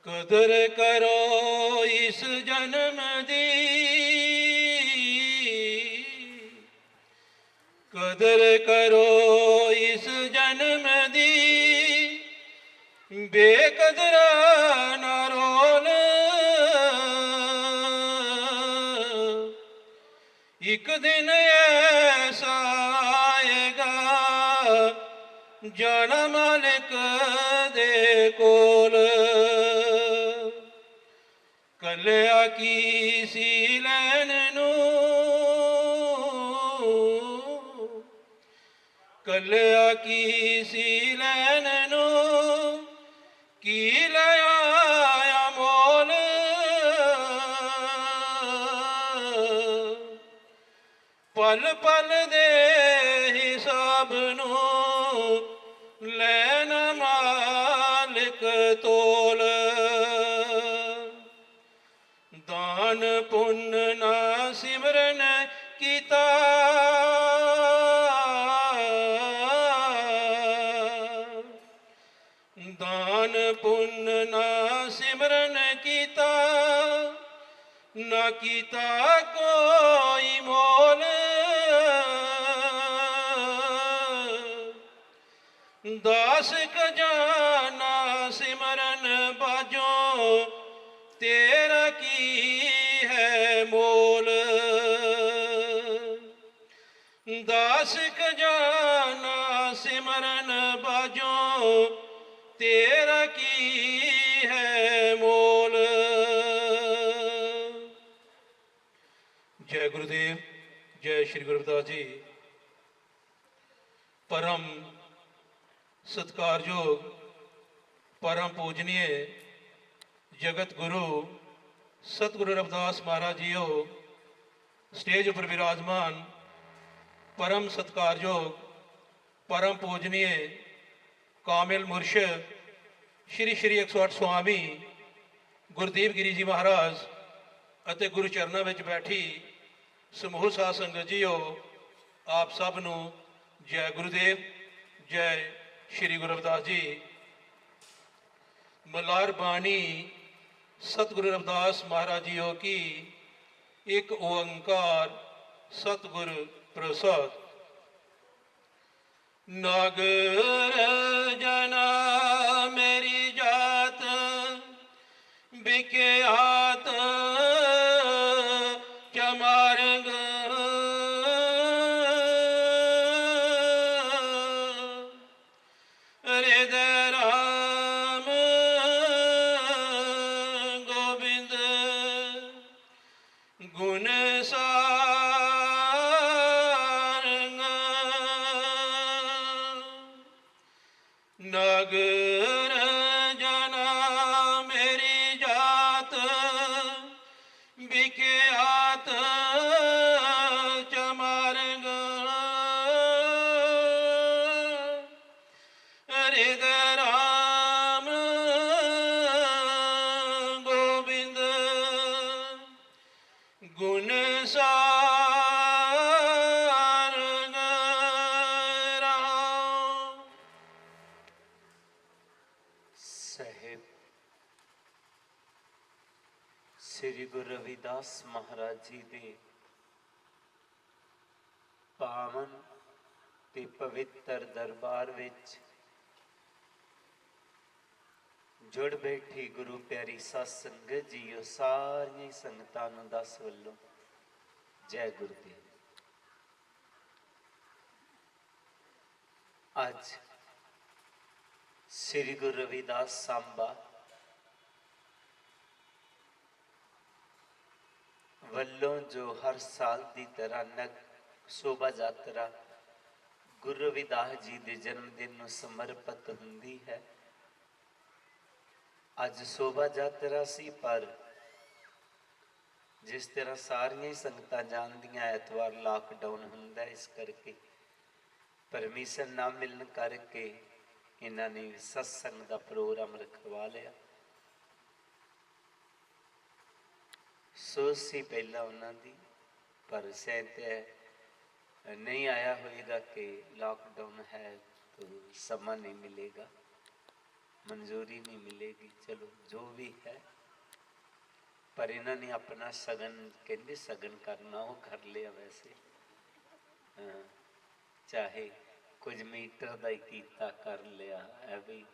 कदर करो इस जन्म दी, कदर करो इस जन्म दी, बेकदरा ना रोल। एक दिन ऐसा आएगा जाना मालिक दे कोल। कलिया की सी लैन नू, कलिया की सी लैन नू की लाया मोल। पल पल दे हिसाब नू लैना मालिक तोल। दान पुण्य ना सिमरन कीता, दान पुण्य ना सिमरन कीता, ना कीता कोई मोल। दास खजाना सिमरन बाजो तेरा की है मोल। दास खजाना सिमरन बाजो तेरा की है मोल। जय गुरुदेव, जय श्री गुरु रविदास जी। परम सत्कारयोग, परम पूजनीय जगत गुरु सतगुरु रविदास महाराज जीओ स्टेज पर विराजमान, परम सत्कारयोग, परम पूजनीय कामिल मुर्शद श्री श्री 108 स्वामी गुरदेव गिरी जी महाराज ਅਤੇ गुरु चरणों में बैठी समूह साध संगत जीओ, आप सब नू जय गुरुदेव, जय श्री गुरु रविदास जी। मलार बाणी सतगुरु रविदास महाराज जीओ की एक ओंकार सतगुरु प्रसाद। नागर जना मेरी जात बिख्यात चमारंग, हृदय राम गोविंद गुण सारंग। नगर जना मेरी जात बिख्यात चमारंग, हृदय राम गोविंद गुण सारंग। साहिब श्री गुरु रविदास महाराज जी दे पावन ते पवित्र दरबार विच जुड़ बैठी गुरु प्यारी साध संगत जीओ, सारियां संगतां नूं दस वल्लों जय गुरुदेव। अज श्री गुरु रविदास सांबा वल्लों जो हर साल की तरह नग शोभा यात्रा गुरु रविदास जी के जन्मदिन में समर्पित होंदी है। अज शोभा यात्रा सी, पर जिस तरह सारियां संगतां जानदियां ऐतवार लॉकडाउन हुंदा, इस करके परमिशन ना मिलने करके इन्हां ने सत्संग का प्रोग्राम रखवा लिया। सोच सी पहला उन्होंने, पर सैंत नहीं आया होएगा कि लॉकडाउन है तो समा नहीं मिलेगा, मंजूरी नहीं मिलेगी। चलो जो भी है, पर इन्होंने अपना सगन कहते सगन करना वो कर लिया। वैसे हाँ, चाहे कुछ मीटर का ही कीता कर लिया है, भी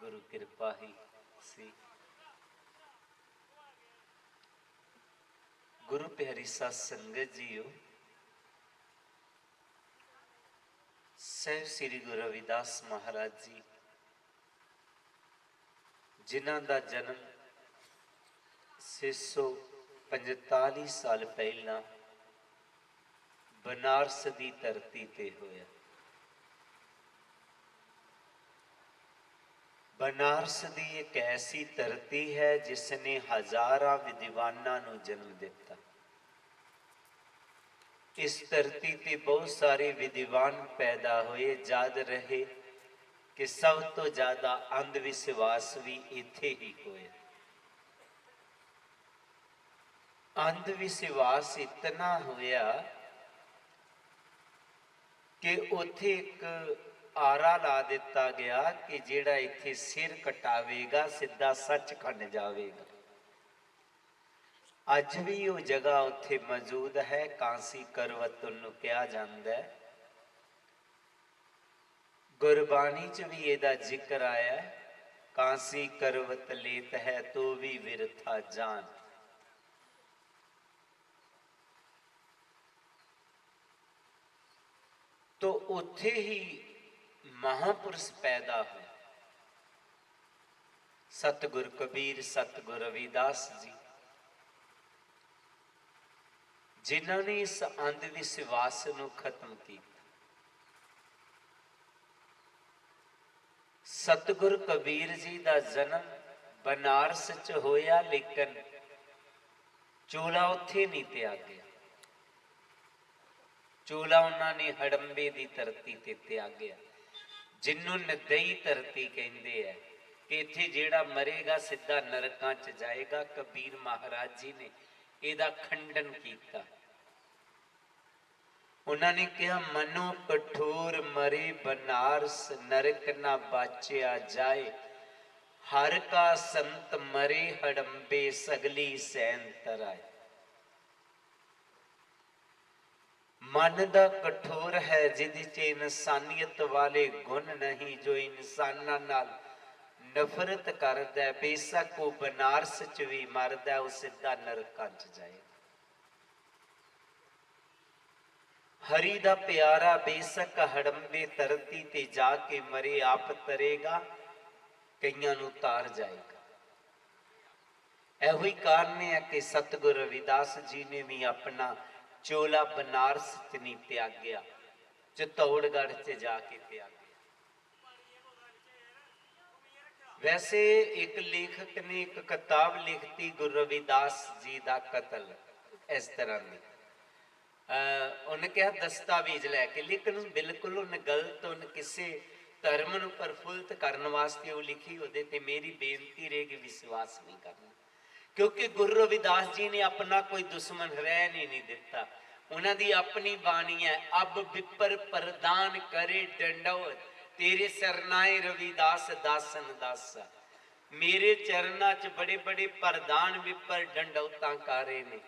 गुरु कृपा ही सी। गुरु प्यारी साध संगत जीओ, सहब श्री गुरु रविदास महाराज जी जिन्हां दा जन्म 645 साल पहला बनारस की धरती ते होया। बनारस की एक ऐसी धरती है जिसने हजारों विद्वानां नूं जन्म दिता। इस धरती ते बहुत सारे विद्वान पैदा हुए। याद रहे कि सब तो ज्यादा अंधविश्वास भी इत्थे ही होया। अंधविश्वास इतना होया कि उथे एक आरा ला दिता गया कि जेड़ा इत्थे सिर कटावेगा सीधा सचखंड जावेगा। अज भी वो जगह उत्थे मौजूद है, कांसी करवत उन्होंने कहा जाता है। गुरबाणी च भी ਇਹਦਾ जिक्र आया, कांसी करवत लेत है तो भी विरथा जान। तो उथे ही महापुरुष पैदा हुए, सतगुर कबीर, सतगुर रविदास जी, जिन्होंने इस अंधविश्वास को खत्म किया। सतगुर कबीर जी का जन्म बनारस च होया, लेकिन चोला उत्थे नहीं त्यागया। चोला उन्होंने हड़ंबे की धरती ते त्यागया, जिन्हों नदई धरती कहते हैं कि इत्थे जेड़ा मरेगा सीधा नरकां च जाएगा। कबीर महाराज जी ने ਇਹਦਾ खंडन किया। उन्होंने कहा, मनो कठोर मरे बनारस, नरक ना बाचिया जाए। हर का संत मरे हड़ंबे, सगली सैन तराए। मन दा कठोर है जिहदे च इंसानियत वाले गुण नहीं, जो इंसानां नाल नफरत करदा है, बेशक वो बनारस च भी मरदा, वो सीधा नरकां च जाए। हरि दा प्यारा बेशक हड़ंबे धरती ते जाके मरे, आप तरेगा, कईयां नूं तार जाएगा। एहो ही कारण है कि सतगुर रविदास जी ने भी अपना चोला बनारस च नहीं त्यागया, चित्तौड़गढ़ च जाके त्यागया। वैसे एक लेखक ने एक किताब लिखती गुरु रविदास जी का कतल, इस तरह की उन्हें कहा दस्तावेज लैके, लेकिन बिल्कुल उन्हें गलत, उन्हें किसी धर्म को प्रफुल्लित करने वास्ते वो लिखी। वो मेरी बेनती रहेगी, विश्वास नहीं करना, क्योंकि गुरु रविदास जी ने अपना कोई दुश्मन रहन ही नहीं दिता। उन्होंने अपनी बाणी है, अब विपर प्रदान करे डंडौत, तेरे सरनाए रविदास दासन दासा। मेरे चरना च बड़े बड़े प्रधान विपर डंडौतां कारे ने,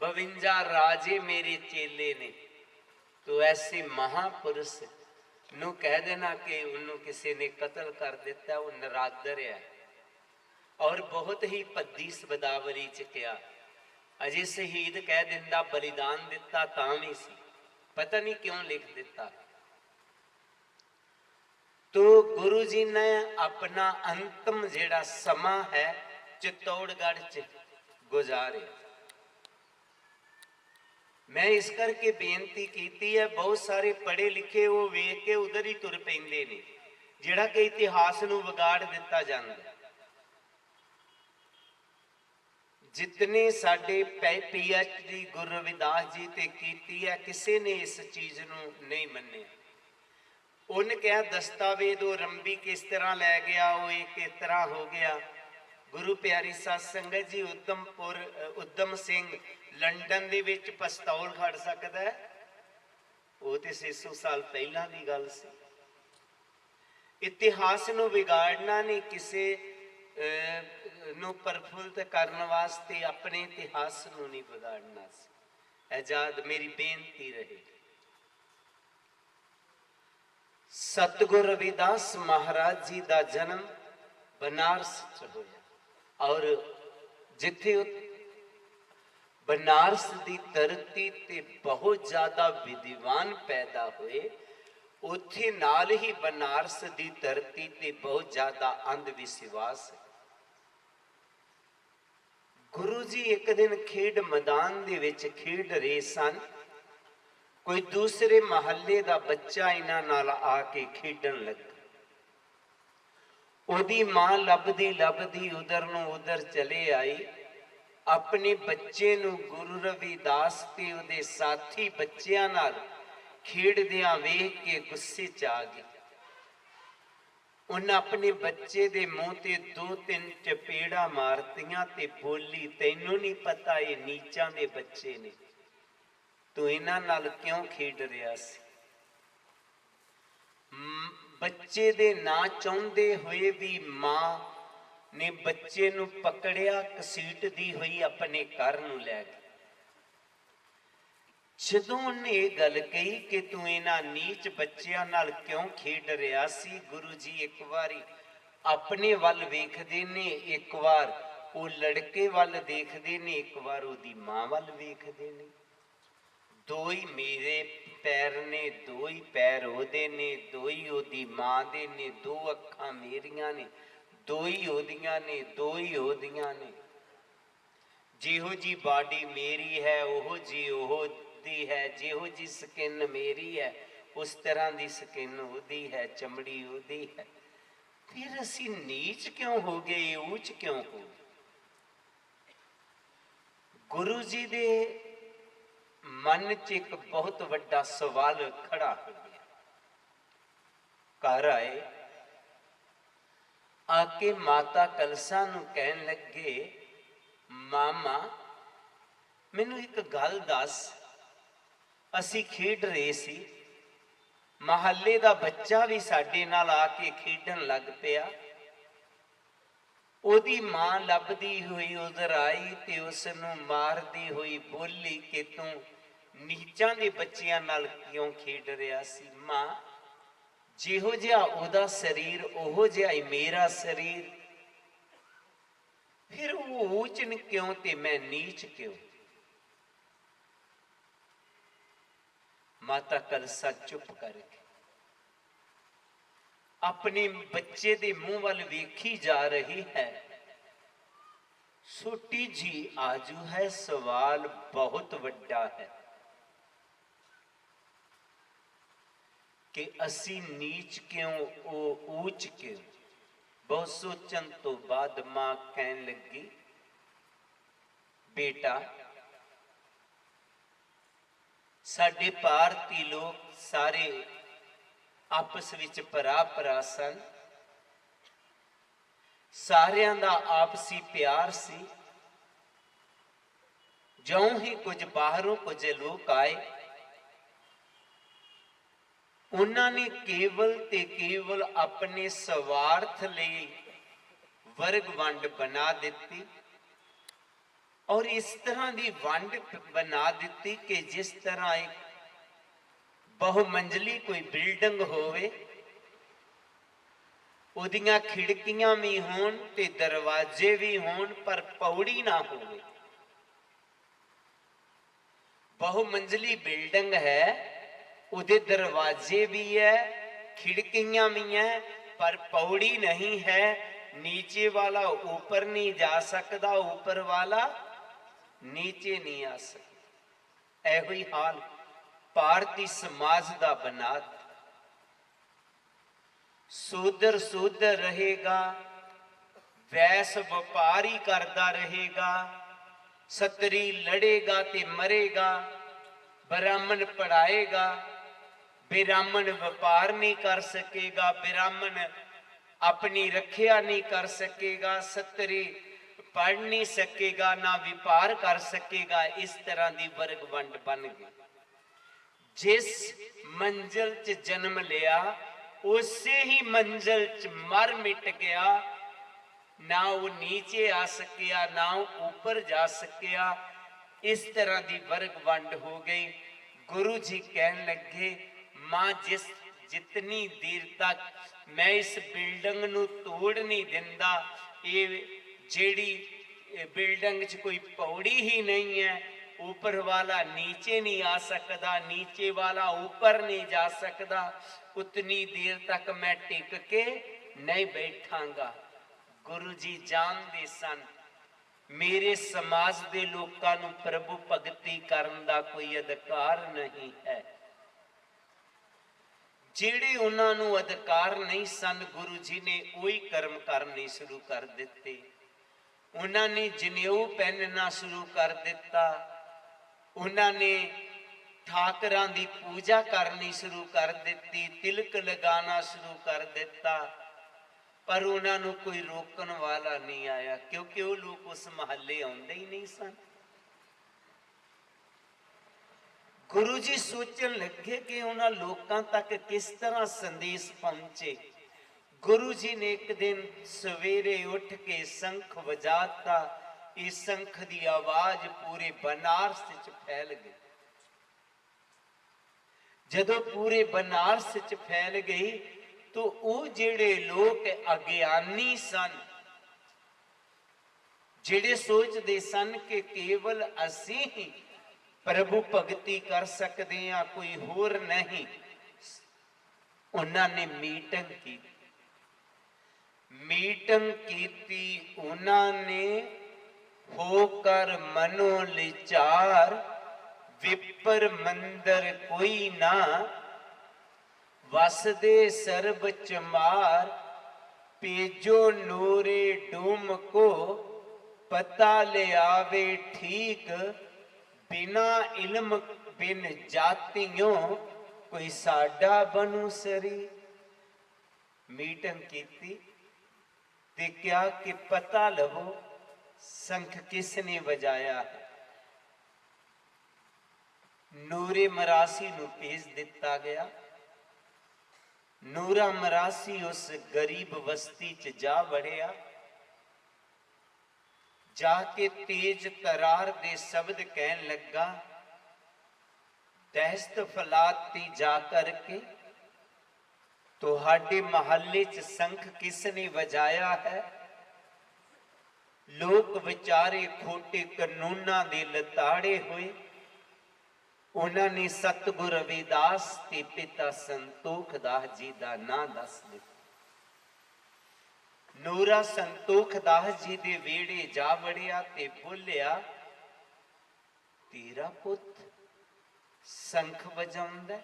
52 राजे मेरे चेले ने। तो ऐसे महापुरुष नूं कह देना कि उन्होंने किसी ने कतल कर दिता, वो नरादर है। और बहुत ही भद्दी शब्दावली च किया, अजे शहीद कह दिंदा, बलिदान दिता तां भी सी, पता नहीं क्यों लिख दिता। तो गुरु जी ने अपना अंतिम जिहड़ा समा है चित्तौड़गढ़ च गुजारिया। मैं इस करके बेनती की है, बहुत सारे पढ़े लिखे वो वेख के उधर ही तुर पैंदे ने, जिहड़ा कि इतिहास नूं विगाड़ दिता जांदा। जितने साडे PhD गुरु रविदास जी ते कीती है, किसी ने इस चीज़ नूं नहीं मन्निया। उन्हें कहा दस्तावेज वो रंबी किस तरह लै गया, वो एक इस तरह हो गया। गुरु प्यारी साध संगत जी, उद्दम सिंह लंडन दे विच पिस्तौल खड़ सकदा है, वो तो 600 साल पहला की गल सी। इतिहास नूं बिगाड़ना नहीं, किसी ਨੂੰ ਪ੍ਰਫੁੱਲਤ ਕਰਨ ਵਾਸਤੇ ਆਪਣੇ ਇਤਿਹਾਸ ਨੂੰ ਨਹੀਂ ਵਿਗਾੜਨਾ ਸੀ। ਆਜ਼ਾਦ ਮੇਰੀ ਬੇਨਤੀ ਰਹੇ। ਸਤਿਗੁਰ ਰਵਿਦਾਸ ਮਹਾਰਾਜ ਜੀ ਦਾ ਜਨਮ ਬਨਾਰਸ ਚ ਹੋਇਆ ਔਰ ਜਿੱਥੇ ਬਨਾਰਸ ਦੀ ਧਰਤੀ ਤੇ ਬਹੁਤ ਜ਼ਿਆਦਾ ਵਿਦਵਾਨ ਪੈਦਾ ਹੋਏ, ਉੱਥੇ ਨਾਲ ਹੀ ਬਨਾਰਸ ਦੀ ਧਰਤੀ ਤੇ ਬਹੁਤ ਜ਼ਿਆਦਾ ਅੰਧ ਵਿਸ਼ਵਾਸ ਹੈ। ਗੁਰੂ ਜੀ ਇੱਕ ਦਿਨ ਖੇਡ ਮੈਦਾਨ ਦੇ ਵਿੱਚ ਖੇਡ ਰਹੇ ਸਨ। ਕੋਈ ਦੂਸਰੇ ਮਹੱਲੇ ਦਾ ਬੱਚਾ ਇਹਨਾਂ ਨਾਲ ਆ ਕੇ ਖੇਡਣ ਲੱਗਾ। ਉਹਦੀ ਮਾਂ ਲੱਭਦੀ ਲੱਭਦੀ ਉਧਰ ਨੂੰ ਉਧਰ ਚਲੇ ਆਈ। ਆਪਣੇ ਬੱਚੇ ਨੂੰ ਗੁਰੂ ਰਵਿਦਾਸ ਤੇ ਉਹਦੇ ਸਾਥੀ ਬੱਚਿਆਂ ਨਾਲ ਖੇਡਦਿਆਂ ਵੇਖ ਕੇ ਗੁੱਸੇ 'ਚ ਆ ਗਈ। ਉਹਨਾਂ ਆਪਣੇ ਬੱਚੇ ਦੇ ਮੂੰਹ ਤੇ 2-3 ਚਪੇੜਾਂ ਮਾਰਤੀਆਂ ਤੇ ਬੋਲੀ, ਤੈਨੂੰ ਨਹੀਂ ਪਤਾ ਇਹ ਨੀਚਾਂ ਦੇ ਬੱਚੇ ਨੇ, ਤੂੰ ਇਹਨਾਂ ਨਾਲ ਕਿਉਂ ਖੇਡ ਰਿਹਾ ਸੀ? ਬੱਚੇ ਦੇ ਨਾ ਚਾਹੁੰਦੇ ਹੋਏ ਵੀ ਮਾਂ ਨੇ ਬੱਚੇ ਨੂੰ ਪਕੜਿਆ, ਘਸੀਟਦੀ ਹੋਈ ਆਪਣੇ ਘਰ ਨੂੰ ਲੈ ਗਈ। ਜਦੋਂ ਉਹਨੇ ਇਹ ਗੱਲ ਕਹੀ ਕਿ ਤੂੰ ਇਹਨਾਂ ਨੀਚ ਬੱਚਿਆਂ ਨਾਲ ਕਿਉਂ ਖੇਡ ਰਿਹਾ ਸੀ, ਗੁਰੂ ਜੀ ਇੱਕ ਵਾਰੀ ਆਪਣੇ ਵੱਲ ਵੇਖਦੇ ਨੇ, ਇੱਕ ਵਾਰ ਉਹ ਲੜਕੇ ਵੱਲ ਦੇਖਦੇ ਨੇ, ਇੱਕ ਵਾਰ ਉਹਦੀ ਮਾਂ ਵੱਲ ਵੇਖਦੇ ਨੇ। ਦੋ ਹੀ ਮੇਰੇ ਪੈਰ ਨੇ, ਦੋ ਹੀ ਪੈਰ ਉਹਦੇ ਨੇ, ਦੋ ਹੀ ਉਹਦੀ ਮਾਂ ਦੇ ਨੇ, ਦੋ ਅੱਖਾਂ ਮੇਰੀਆਂ ਨੇ, ਦੋ ਹੀ ਉਹਦੀਆਂ ਨੇ, ਦੋ ਹੀ ਉਹਦੀਆਂ ਨੇ। ਜਿਹੋ ਜੀ ਬਾਡੀ ਮੇਰੀ ਹੈ ਉਹੋ ਜੀ ਉਹ ਦੀ ਹੈ, ਜਿਹੋ ਜੀ ਸਕਿਨ ਮੇਰੀ ਹੈ ਉਸ ਤਰ੍ਹਾਂ ਦੀ ਸਕਿਨ ਉਹਦੀ ਹੈ, ਚਮੜੀ ਉਹਦੀ ਹੈ। ਫਿਰ ਅਸੀਂ ਨੀਚ ਕਿਉਂ ਹੋ ਗਏ, ਉੱਚ ਕਿਉਂ ਹੋ ਗਏ? ਗੁਰੂ ਜੀ ਦੇ ਮਨ 'ਚ ਇੱਕ ਬਹੁਤ ਵੱਡਾ ਸਵਾਲ ਖੜਾ ਹੋ ਗਿਆ। ਘਰ ਆਏ, ਆ ਕੇ ਮਾਤਾ ਕਲਸਾ ਨੂੰ ਕਹਿਣ ਲੱਗੇ, ਮਾਮਾ ਮੈਨੂੰ ਇੱਕ ਗੱਲ ਦੱਸ, ਅਸੀਂ ਖੇਡ ਰਹੇ ਸੀ, ਮਹੱਲੇ ਦਾ ਬੱਚਾ ਵੀ ਸਾਡੇ ਨਾਲ ਆ ਕੇ ਖੇਡਣ ਲੱਗ ਪਿਆ। ਉਹਦੀ ਮਾਂ ਲੱਭਦੀ ਹੋਈ ਉਧਰ ਆਈ ਤੇ ਉਸ ਨੂੰ ਮਾਰਦੀ ਹੋਈ ਬੋਲੀ ਕਿ ਤੂੰ ਨੀਚਾਂ ਦੇ ਬੱਚਿਆਂ ਨਾਲ ਕਿਉਂ ਖੇਡ ਰਿਹਾ ਸੀ? ਮਾਂ, ਜਿਹੋ ਜਿਹਾ ਉਹਦਾ ਸਰੀਰ ਉਹੋ ਜਿਹਾ ਹੀ ਮੇਰਾ ਸਰੀਰ, ਫਿਰ ਉਹ ਉੱਚ ਕਿਉਂ ਤੇ ਮੈਂ ਨੀਚ ਕਿਉਂ? ਮਾਤਾ ਕਲਸਾ ਚੁੱਪ ਕਰਕੇ ਆਪਣੇ ਬੱਚੇ ਦੇ ਮੂੰਹ ਵੱਲ ਵੇਖੀ ਜਾ ਰਹੀ ਹੈ। ਛੋਟੀ ਜੀ ਆਜੂ ਹੈ, ਸਵਾਲ ਬਹੁਤ ਵੱਡਾ ਹੈ ਕਿ ਅਸੀਂ ਨੀਚ ਕਿਉਂ, ਉਹ ਉੱਚ ਕਿਉਂ? ਬਹੁਤ ਸੋਚਣ ਤੋਂ ਬਾਅਦ ਮਾਂ ਕਹਿਣ ਲੱਗੀ, ਬੇਟਾ ਸਾਡੇ ਭਾਰਤੀ ਲੋਕ ਸਾਰੇ ਆਪਸ ਵਿੱਚ ਭਰਾ ਭਰਾ ਸਨ, ਸਾਰਿਆਂ ਦਾ ਆਪਸੀ ਪਿਆਰ ਸੀ। ਜਿਉਂ ਹੀ ਕੁਝ ਬਾਹਰੋਂ ਕੁਝ ਲੋਕ ਆਏ, ਉਹਨਾਂ ਨੇ ਕੇਵਲ ਤੇ ਕੇਵਲ ਆਪਣੇ ਸਵਾਰਥ ਲਈ ਵਰਗ ਵੰਡ ਬਣਾ ਦਿੱਤੀ ਔਰ ਇਸ ਤਰ੍ਹਾਂ ਦੀ ਵੰਡ ਬਣਾ ਦਿੱਤੀ ਕਿ ਜਿਸ ਤਰ੍ਹਾਂ ਇੱਕ ਬਹੁਮੰਜ਼ਲੀ ਕੋਈ ਬਿਲਡਿੰਗ ਹੋਵੇ, ਉਹਦੀਆਂ ਖਿੜਕੀਆਂ ਵੀ ਹੋਣ ਤੇ ਦਰਵਾਜ਼ੇ ਵੀ ਹੋਣ ਪਰ ਪੌੜੀ ਨਾ ਹੋਵੇ। ਬਹੁਮੰਜ਼ਲੀ ਬਿਲਡਿੰਗ ਹੈ, ਉਹਦੇ ਦਰਵਾਜ਼ੇ ਵੀ ਹੈ, खिड़कियां भी हैं पर पौड़ी नहीं है। नीचे वाला ऊपर नहीं जा सकता, ऊपर वाला नीचे नहीं आ सकता। ऐहो ही हाल भारतीय समाज का बना। सूदर सूदर रहेगा, वैस व्यापारी करता रहेगा, सतरी लड़ेगा ते मरेगा, ब्राह्मण पढ़ाएगा, ब्राह्मण व्यापार नहीं कर सकेगा, ब्राह्मण अपनी रखिया नहीं कर सकेगा, सतरी पढ़ नहीं सकेगा, ना व्यापार कर सकेगा। इस तरह की वर्ग वंड बन गई। जिस मंजिल च जन्म लिया उसे ही मंजिल च मर मिट गया। ना वो नीचे आ सकिया ना वो ऊपर जा सकिया। इस तरह की वर्ग वंड हो गई। गुरु जी कहन लगे मां जितनी देर तक मैं इस बिल्डिंग नू तोड़ नहीं दिंदा, ये जेड़ी बिल्डिंग च कोई पौड़ी ही नहीं है, ऊपर वाला नीचे नहीं आ सकता, नीचे वाला ऊपर नहीं जा सकता, उतनी देर तक मैं टिक के नहीं बैठांगा। गुरु जी जानते सन मेरे समाज के लोगों को प्रभु भगती करने का कोई अधिकार नहीं है। ਜਿਹੜੇ ਉਹਨਾਂ ਨੂੰ ਅਧਿਕਾਰ ਨਹੀਂ ਸਨ, ਗੁਰੂ ਜੀ ਨੇ ਉਹੀ ਕਰਮ ਕਰਨੇ ਸ਼ੁਰੂ ਕਰ ਦਿੱਤੇ। ਉਹਨਾਂ ਨੇ ਜਨੇਊ ਪਹਿਨਣਾ ਸ਼ੁਰੂ ਕਰ ਦਿੱਤਾ, ਉਹਨਾਂ ਨੇ ਠਾਕਰਾਂ ਦੀ ਪੂਜਾ ਕਰਨੀ ਸ਼ੁਰੂ ਕਰ ਦਿੱਤੀ, ਤਿਲਕ ਲਗਾਉਣਾ ਸ਼ੁਰੂ ਕਰ ਦਿੱਤਾ। ਪਰ ਉਹਨਾਂ ਨੂੰ ਕੋਈ ਰੋਕਣ ਵਾਲਾ ਨਹੀਂ ਆਇਆ, ਕਿਉਂਕਿ ਉਹ ਲੋਕ ਉਸ ਮਹੱਲੇ ਆਉਂਦੇ ਹੀ ਨਹੀਂ ਸਨ। गुरु जी सोचन लगे कि उन्होंने लोगों तक किस तरह संदेश पहुंचे। गुरु जी ने एक दिन सवेरे उठ के शंख बजाता, इस शंख की आवाज पूरे बनारस च फैल गई। जदों पूरे बनारस च फैल गई तो वो जेड़े लोग अज्ञानी सन, जेड़े सोचते सन कि केवल असी ही प्रभु भगती कर सकते हैं, कोई होर नहीं, उन्होंने मीटिंग की। मीटिंग की उन्होंने होकर मनो लिचार, विपर मंदिर कोई ना, वसदे सर्ब चमार, पेजो नूरे डूम को, पता ले आवे ठीक, बिना इल्म बिन जातियों कोई साडा बनू सरी। मीटिंग की ते क्या कि पता लवो शंख किसने बजाया है। नूरे मरासी नू भेज दिता गया। नूरा मरासी उस गरीब बस्ती च जा वड़िया, जाके तेज तरार दे शब्द कहन लगा, दहशत फैलाती जा करके तुहाडे महल्ले च शंख किसने बजाया है। लोग बेचारे खोटे कानूना दे लताड़े हुए, उन्होंने सतगुर रविदास ते पिता संतोख दास जी का नां दस दिता। नूरा संतोख दास जी दे वेड़े जा वड़िया ते बोलिया, तेरा पुत शंख बजाउंदा।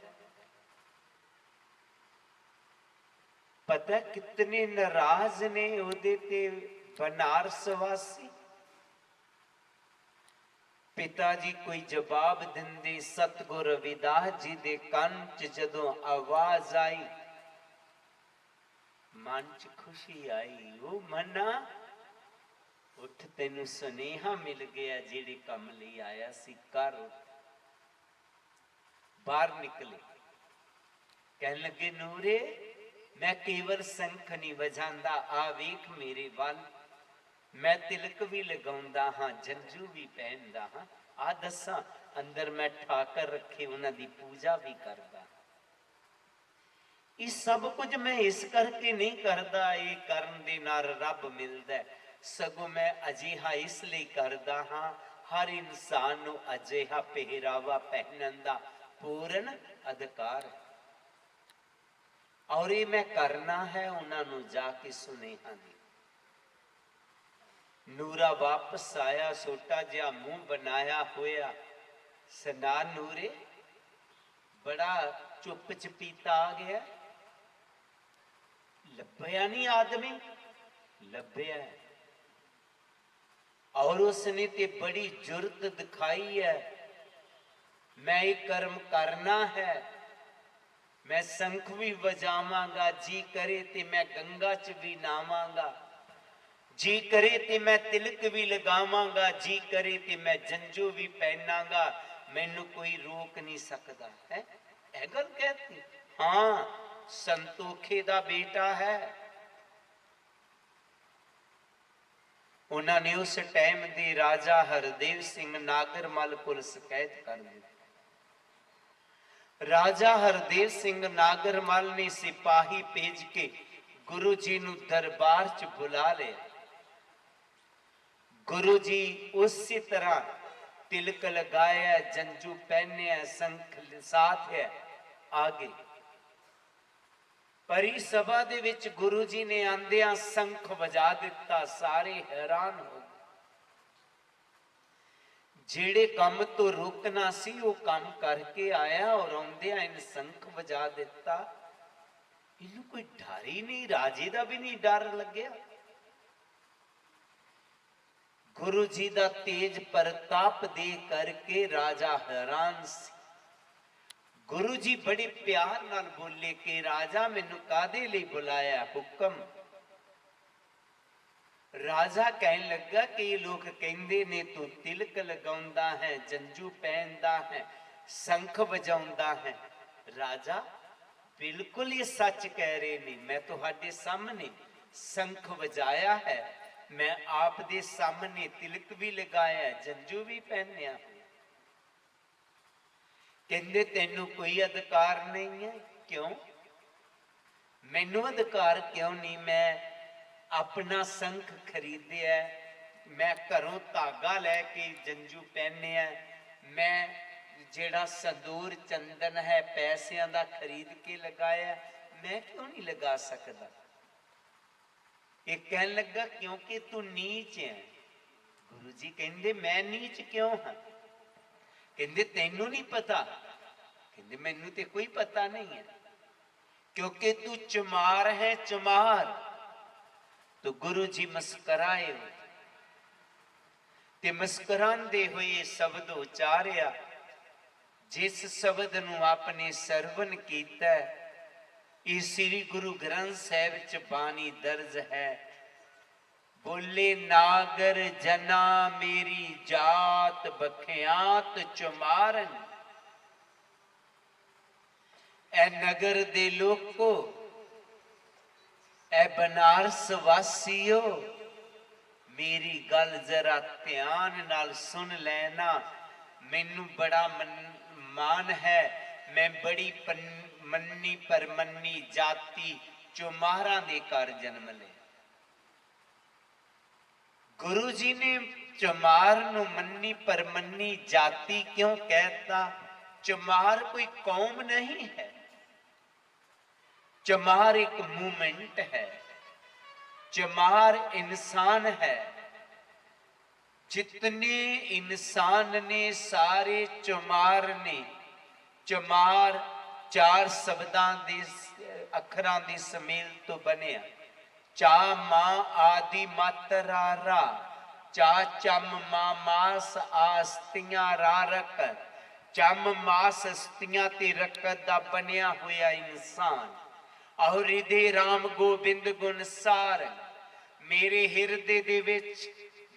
पता कितने नाराज ने ओदे ते बनारस वासी। पिता जी कोई जवाब दिंदे, सतगुर रविदास जी दे कान च जदों आवाज आई, मन च खुशी आई। ओ मना उठ, तेनू सुनेहा मिल गया, जेड़े कम लई आया सी कर। बाहर निकले, कहन लगे नूरे मैं केवल शंख नहीं बजांदा, आ वेख मेरे वाल, मैं तिलक भी लगाउंदा हाँ, जंजू भी पहनदा हाँ, आ दसा अंदर मैं ठाकर रखे उन्हां दी पूजा भी करदा। ये सब कुछ मैं इस करके नहीं करता, ये करन दे नाल रब मिलदा, सगों मैं अजिहा इसलिए करदा हाँ, हर इंसान नूं अजिहा पहरावा पहनन दा पूर्ण अधिकार है, और ये मैं करना है। उन्होंने जाके सुनेहा दी। नूरा वापस आया, छोटा जिहा मुंह बनाया होया, सना नूरे बड़ा चुप चपीता आ गया, लभया नहीं आदमी, लभया है। और उसने ते बड़ी जुर्त दिखाई है, मैं ये कर्म करना है, मैं शंख भी बजावांगा, जी करे ते मैं गंगा च भी नावांगा, जी करे ते मैं तिलक भी लगावांगा, जी करे ते मैं जंजो भी पहनांगा, मैनू कोई रोक नहीं सकता है। यह गल कहती हाँ, संतोखे दा बेटा है। ਉਹਨਾਂ ਨੇ ਉਸ ਟਾਈਮ ਦੇ ਰਾਜਾ ਹਰਦੇਵ ਸਿੰਘ ਨਾਗਰਮਲ ਕੋਲ ਸ਼ਿਕਾਇਤ ਕਰ ਦਿੱਤੀ। ਰਾਜਾ ਹਰਦੇਵ ਸਿੰਘ ਨਾਗਰਮਲ ਨੇ ਸਿਪਾਹੀ ਭੇਜ ਕੇ ਗੁਰੂ ਜੀ ਨੂੰ ਦਰਬਾਰ 'ਚ ਬੁਲਾ ਲਿਆ। ਗੁਰੂ ਜੀ ਉਸੇ ਤਰ੍ਹਾਂ ਤਿਲਕ ਲਗਾਇਆ, ਜੰਜੂ ਪਹਿਨਿਆ, ਸੰਖ ਸਾਥ ਹੈ, ਆ ਗਏ। ਪਰੀ ਸਭਾ ਦੇ ਵਿੱਚ ਗੁਰੂ ਜੀ ਨੇ ਆਂਦਿਆਂ ਸੰਖ ਵਜਾ ਦਿੱਤਾ। ਸਾਰੇ ਹੈਰਾਨ ਹੋ ਗਏ। ਜਿਹੜੇ ਕੰਮ ਤੋਂ ਰੁਕਣਾ ਸੀ ਉਹ ਕੰਮ ਕਰਕੇ ਆਇਆ ਔਰ ਆਉਂਦਿਆਂ ਇਹਨੇ ਸੰਖ ਵਜਾ ਦਿੱਤਾ। ਇਹਨੂੰ ਕੋਈ ਡਰ ਹੀ ਨਹੀਂ, ਰਾਜੇ ਦਾ ਵੀ ਨਹੀਂ ਡਰ ਲੱਗਿਆ। ਗੁਰੂ ਜੀ ਦਾ ਤੇਜ ਪ੍ਰਤਾਪ ਦੇ ਕਰਕੇ ਰਾਜਾ ਹੈਰਾਨ ਸੀ। ਗੁਰੂ ਜੀ ਬੜੇ ਪਿਆਰ ਨਾਲ ਬੋਲੇ ਕਿ ਰਾਜਾ ਮੈਨੂੰ ਕਾਹਦੇ ਲਈ ਬੁਲਾਇਆ, ਹੁਕਮ। ਰਾਜਾ ਕਹਿਣ ਲੱਗਾ ਕਿ ਇਹ ਲੋਕ ਕਹਿੰਦੇ ਨੇ ਤੂੰ ਤਿਲਕ ਲਗਾਉਂਦਾ ਹੈ, ਜੰਜੂ ਪਹਿਨਦਾ ਹੈ, ਸੰਖ ਵਜਾਉਂਦਾ ਹੈ। ਰਾਜਾ ਬਿਲਕੁਲ ਇਹ ਸੱਚ ਕਹਿ ਰਹੇ ਨੇ। ਮੈਂ ਤੁਹਾਡੇ ਸਾਹਮਣੇ ਸੰਖ ਵਜਾਇਆ ਹੈ, ਮੈਂ ਆਪ ਦੇ ਸਾਹਮਣੇ ਤਿਲਕ ਵੀ ਲਗਾਇਆ, ਜੰਜੂ ਵੀ ਪਹਿਨਿਆ। ਕਹਿੰਦੇ ਤੈਨੂੰ ਕੋਈ ਅਧਿਕਾਰ ਨਹੀਂ ਹੈ। ਕਿਉਂ? ਮੈਨੂੰ ਅਧਿਕਾਰ ਕਿਉਂ ਨਹੀਂ? ਮੈਂ ਆਪਣਾ ਸੰਖ ਖਰੀਦਿਆ, ਮੈਂ ਘਰੋਂ ਧਾਗਾ ਲੈ ਕੇ ਜੰਜੂ ਪਹਿਨਿਆ, ਮੈਂ ਜਿਹੜਾ ਸੰਦੂਰ ਚੰਦਨ ਹੈ ਪੈਸਿਆਂ ਦਾ ਖਰੀਦ ਕੇ ਲਗਾਇਆ, ਮੈਂ ਕਿਉਂ ਨਹੀਂ ਲਗਾ ਸਕਦਾ? ਇਹ ਕਹਿਣ ਲੱਗਾ ਕਿਉਂਕਿ ਤੂੰ ਨੀਚ ਹੈ। ਗੁਰੂ ਜੀ ਕਹਿੰਦੇ ਮੈਂ ਨੀਚ ਕਿਉਂ ਹਾਂ? ਕਹਿੰਦੇ ਤੈਨੂੰ ਨਹੀਂ ਪਤਾ? ਕਹਿੰਦੇ ਮੈਨੂੰ ਤੇ ਕੋਈ ਪਤਾ ਨਹੀਂ ਹੈ, ਕਿਉਂਕਿ ਤੂੰ ਚਮਾਰ ਹੈ, ਚਮਾਰ। तो गुरु जी मुस्कराए ते मुस्कुरांदे हुए शब्द उचारिया, जिस शब्द नूं आपने सरवण कीता ये श्री गुरु ग्रंथ साहिब च बानी दर्ज है। बोले नागर जना मेरी जात बखियात चुमारन। ए नगर दे लोको, ए बनारस वासियो, मेरी गल जरा ध्यान नाल सुन लेना। मैनू बड़ा मान है, मैं बड़ी मन्नी परमन्नी जाति चुमारा दे घर जन्म लिया। गुरु जी ने चमार नू मन्नी परमन्नी जाति क्यों कहता? चमार कोई कौम नहीं है, चमार एक मूवमेंट है, चमार इंसान है। जितने इंसान ने सारे चमार ने। चमार चार शब्दां दी अखरां दी समेल तो बनिया। चा मां आदि मात्रा रा, चा चम मां मास आस्तियां रा रक, चम मास अस्तियां ते रकत दा बनिया होया इंसान। और हृदय राम गोबिंद गुण सार। मेरे हिरदे दे विच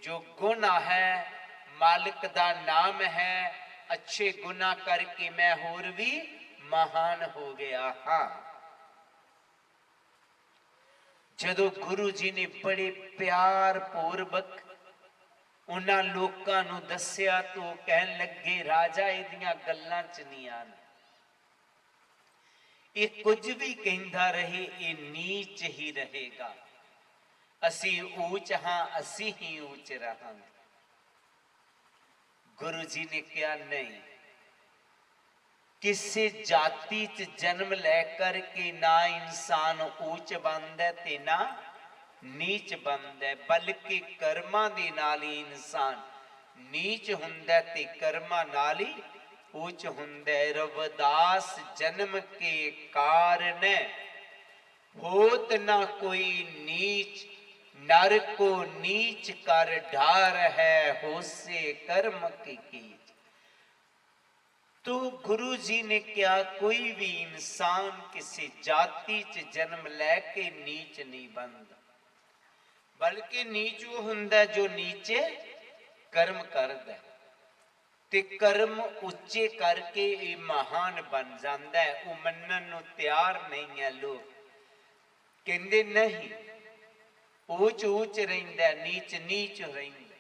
जो गुण है, मालिक दा नाम है, अच्छे गुना करके मैं होर भी महान हो गया हाँ। जदों गुरु जी ने बड़े प्यार पूर्वक उन्हां लोकां नूं दस्सिया तो कहन लगे राजा इहदियां गल्लां च नहीं आना। ये कुछ भी कहता रहे ये नीच ही रहेगा। असी ऊंच हाँ, असी ही ऊंच रहांगे। गुरु जी ने कहा नहीं, किसी जाति च जन्म लेकर के ना इंसान ऊंच बनता है ते ना नीच बनता है, बल्कि कर्मां दे नाल ही इंसान नीच हुंदा है ते कर्मां नाल ही ऊंच हुंदा है। रविदास जन्म के कारण होत ना कोई नीच, नर को नीच कर ढार है, होसे कर्म की कीच। तो गुरु जी ने क्या कोई भी इंसान किसी जाति च जन्म लैके नीच नहीं बनता, बल्कि नीच वो हुंदा जो नीचे कर्म करदा है ते कर्म उच्चे करके ये महान बन जाता है। वो मनन नूं तैयार नहीं है। लोग कहंदे नहीं, ਊਚ ਊਚ ਰਹਿੰਦਾ, ਨੀਚ ਨੀਚ ਰਹਿੰਦਾ।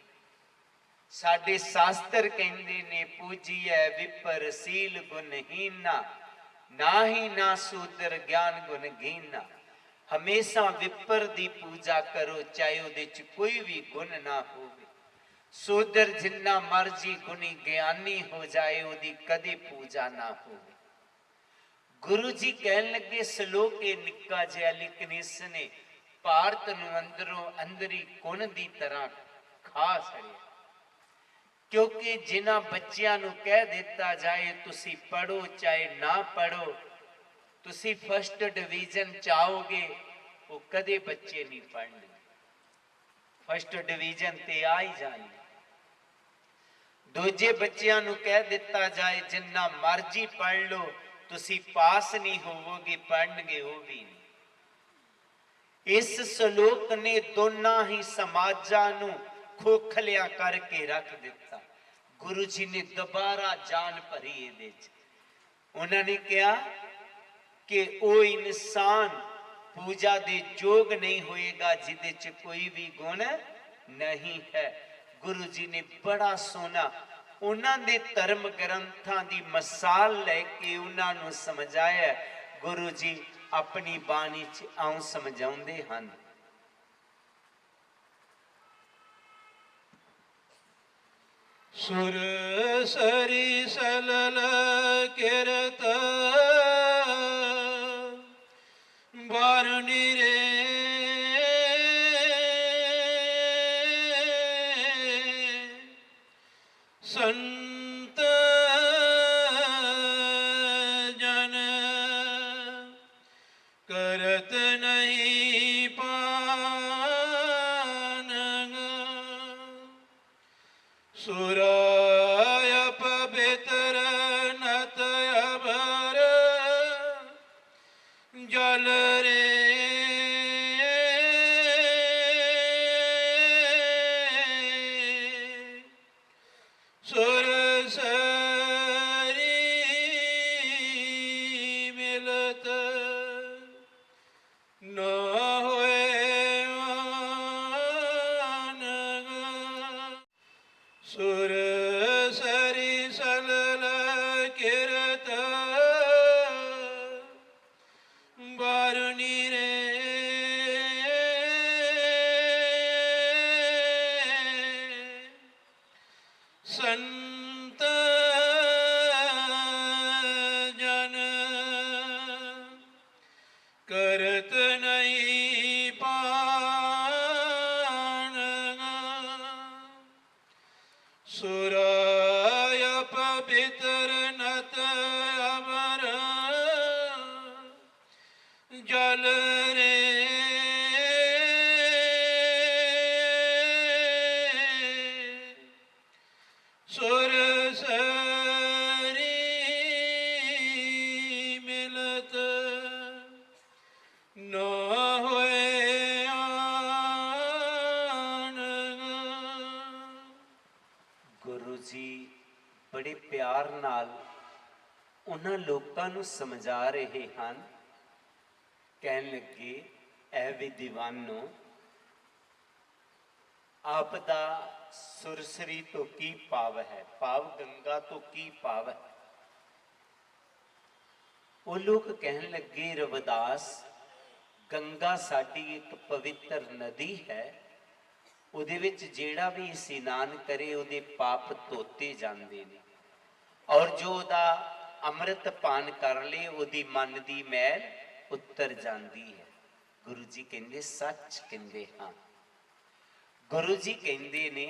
ਸਾਡੇ ਸ਼ਾਸਤਰ ਕਹਿੰਦੇ ਨੇ ਪੂਜੀਐ ਵਿਪਰ ਸੀਲ ਗੁਣਹੀਨਾ, ਨਾਹੀ ਨਾ ਸੂਦਰ ਗਿਆਨ ਗੁਣ ਗੀਨਾ। ਹਮੇਸ਼ਾ ਵਿਪਰ ਦੀ ਪੂਜਾ ਕਰੋ, ਚਾਹੇ ਉਹਦੇ ਚ ਕੋਈ ਵੀ ਗੁਣ ਨਾ ਹੋਵੇ। ਸੂਦਰ ਜਿੰਨਾ ਮਰਜੀ ਗੁਣੀ ਗਿਆਨੀ ਹੋ ਜਾਏ, ਉਹਦੀ ਕਦੇ ਪੂਜਾ ਨਾ ਹੋਵੇ। ਗੁਰੂ ਜੀ ਕਹਿਣ ਲੱਗੇ ਸ਼ਲੋਕ ਇਹ ਨਿੱਕਾ ਜਿਹਾ, ਲੇਕਿਨ ਇਸ ਨੇ ਭਾਰਤ ਨੂੰ ਅੰਦਰੋਂ ਅੰਦਰੀ ਗੁਣ ਦੀ ਤਰ੍ਹਾਂ ਖਾ ਛੜਿਆ। ਕਿਉਂਕਿ ਜਿਨ੍ਹਾਂ ਬੱਚਿਆਂ ਨੂੰ ਕਹਿ ਦਿੱਤਾ ਜਾਏ ਤੁਸੀਂ ਪੜ੍ਹੋ ਚਾਹੇ ਨਾ ਪੜ੍ਹੋ, ਤੁਸੀਂ ਫਸਟ ਡਿਵੀਜ਼ਨ ਚਾਹੋਗੇ, ਉਹ ਕਦੇ ਬੱਚੇ ਨਹੀਂ ਪੜ੍ਹਨਗੇ। ਫਸਟ ਡਿਵੀਜ਼ਨ ਤੇ ਆ ਹੀ ਜਾਣਗੇ। ਦੂਜੇ ਬੱਚਿਆਂ ਨੂੰ ਕਹਿ ਦਿੱਤਾ ਜਾਏ ਜਿੰਨਾ ਮਰਜ਼ੀ ਪੜ੍ਹ ਲਓ, ਤੁਸੀਂ ਪਾਸ ਨਹੀਂ ਹੋਵੋਗੇ, ਪੜ੍ਹਨਗੇ ਉਹ ਵੀ ਨਹੀਂ। ਇਸ ਸ਼ਲੋਕ ਨੇ ਦੋਨਾਂ ਹੀ ਸਮਾਜਾਂ ਨੂੰ ਖੋਖਲਿਆਂ ਕਰਕੇ ਰੱਖ ਦਿੱਤਾ। ਗੁਰੂ ਜੀ ਨੇ ਦੁਬਾਰਾ ਜਾਨ ਭਰੀ ਇਹਦੇ ਚ। ਉਹਨਾਂ ਨੇ ਕਿਹਾ ਕਿ ਉਹ ਇਨਸਾਨ ਪੂਜਾ ਦੇ ਯੋਗ ਨਹੀਂ ਹੋਏਗਾ ਜਿਹਦੇ ਚ ਕੋਈ ਵੀ ਗੁਣ ਨਹੀਂ ਹੈ। ਗੁਰੂ ਜੀ ਨੇ ਬੜਾ ਸੋਹਣਾ ਉਹਨਾਂ ਦੇ ਧਰਮ ਗ੍ਰੰਥਾਂ ਦੀ ਮਿਸਾਲ ਲੈ ਕੇ ਉਹਨਾਂ ਨੂੰ ਸਮਝਾਇਆ। ਗੁਰੂ ਜੀ ਆਪਣੀ ਬਾਣੀ ਚ ਆਉਂ ਸਮਝਾਉਂਦੇ ਹਨ। ਸੁਰ ਸਰੀ ਸਲਲ ਕਿਰਤ ਬਾਰਨੀ ਰੇ, ਸੰਤ ਜਨ ਕਰਤ ਨਹੀਂ ਪਾਨ, ਸੁਰਾय ਪਵਿੱਤਰ ਨਤ ਅਭਰ ਜਲ ਰੇ, ਸੁਰ ਸਰੀ ਮਿਲਤ ਨਾ ਹੋਏ ਆਨ, ਸੁਰ ਸਰੀ ਸਲਲ ਕਿਰਤ ਬਾਰਨੀ ਰੇ, ਸੰਤ ਜਨ ਕਰਤ ਨਹੀਂ ਪਾਨ, ਸੁਰਾय ਪਵਿੱਤਰ ਨਤ ਅਮਰ ਜਲ ਰੇ, ਸੁਰ ਸਰੀ ਮਿਲਤ ਨਾ ਹੋਏ ਆਨ। ਗੁਰੂ ਜੀ ਬੜੇ ਪਿਆਰ ਨਾਲ ਉਹਨਾਂ ਲੋਕਾਂ ਨੂੰ ਸਮਝਾ ਰਹੇ ਹਨ। ਕਹਿਣ ਲੱਗੇ ਐ ਵੀ ਦੀਵਾਨੋ, ਆਪ ਦਾ ਸੁਰਸਰੀ ਤੋਂ ਕੀ ਭਾਵ ਹੈ, ਭਾਵ ਗੰਗਾ ਤੋਂ ਕੀ ਭਾਵ ਹੈ। ਉਹ ਲੋਕ ਕਹਿਣ ਲੱਗੇ ਰਵਿਦਾਸ, ਗੰਗਾ ਸਾਡੀ ਇੱਕ ਪਵਿੱਤਰ ਨਦੀ ਹੈ, ਉਹਦੇ ਵਿੱਚ ਜਿਹੜਾ ਵੀ ਇਸ਼ਨਾਨ ਕਰੇ ਉਹਦੇ ਪਾਪ ਧੋਤੇ ਜਾਂਦੇ ਨੇ, ਔਰ ਜੋ ਉਹਦਾ ਅੰਮ੍ਰਿਤ ਪਾਨ ਕਰ ਲੇ ਉਹਦੀ ਮਨ ਦੀ ਮੈਲ ਉੱਤਰ ਜਾਂਦੀ ਹੈ। ਗੁਰੂ ਜੀ ਕਹਿੰਦੇ ਸੱਚ ਕਹਿੰਦੇ ਹਾਂ। ਗੁਰੂ ਜੀ ਕਹਿੰਦੇ ਨੇ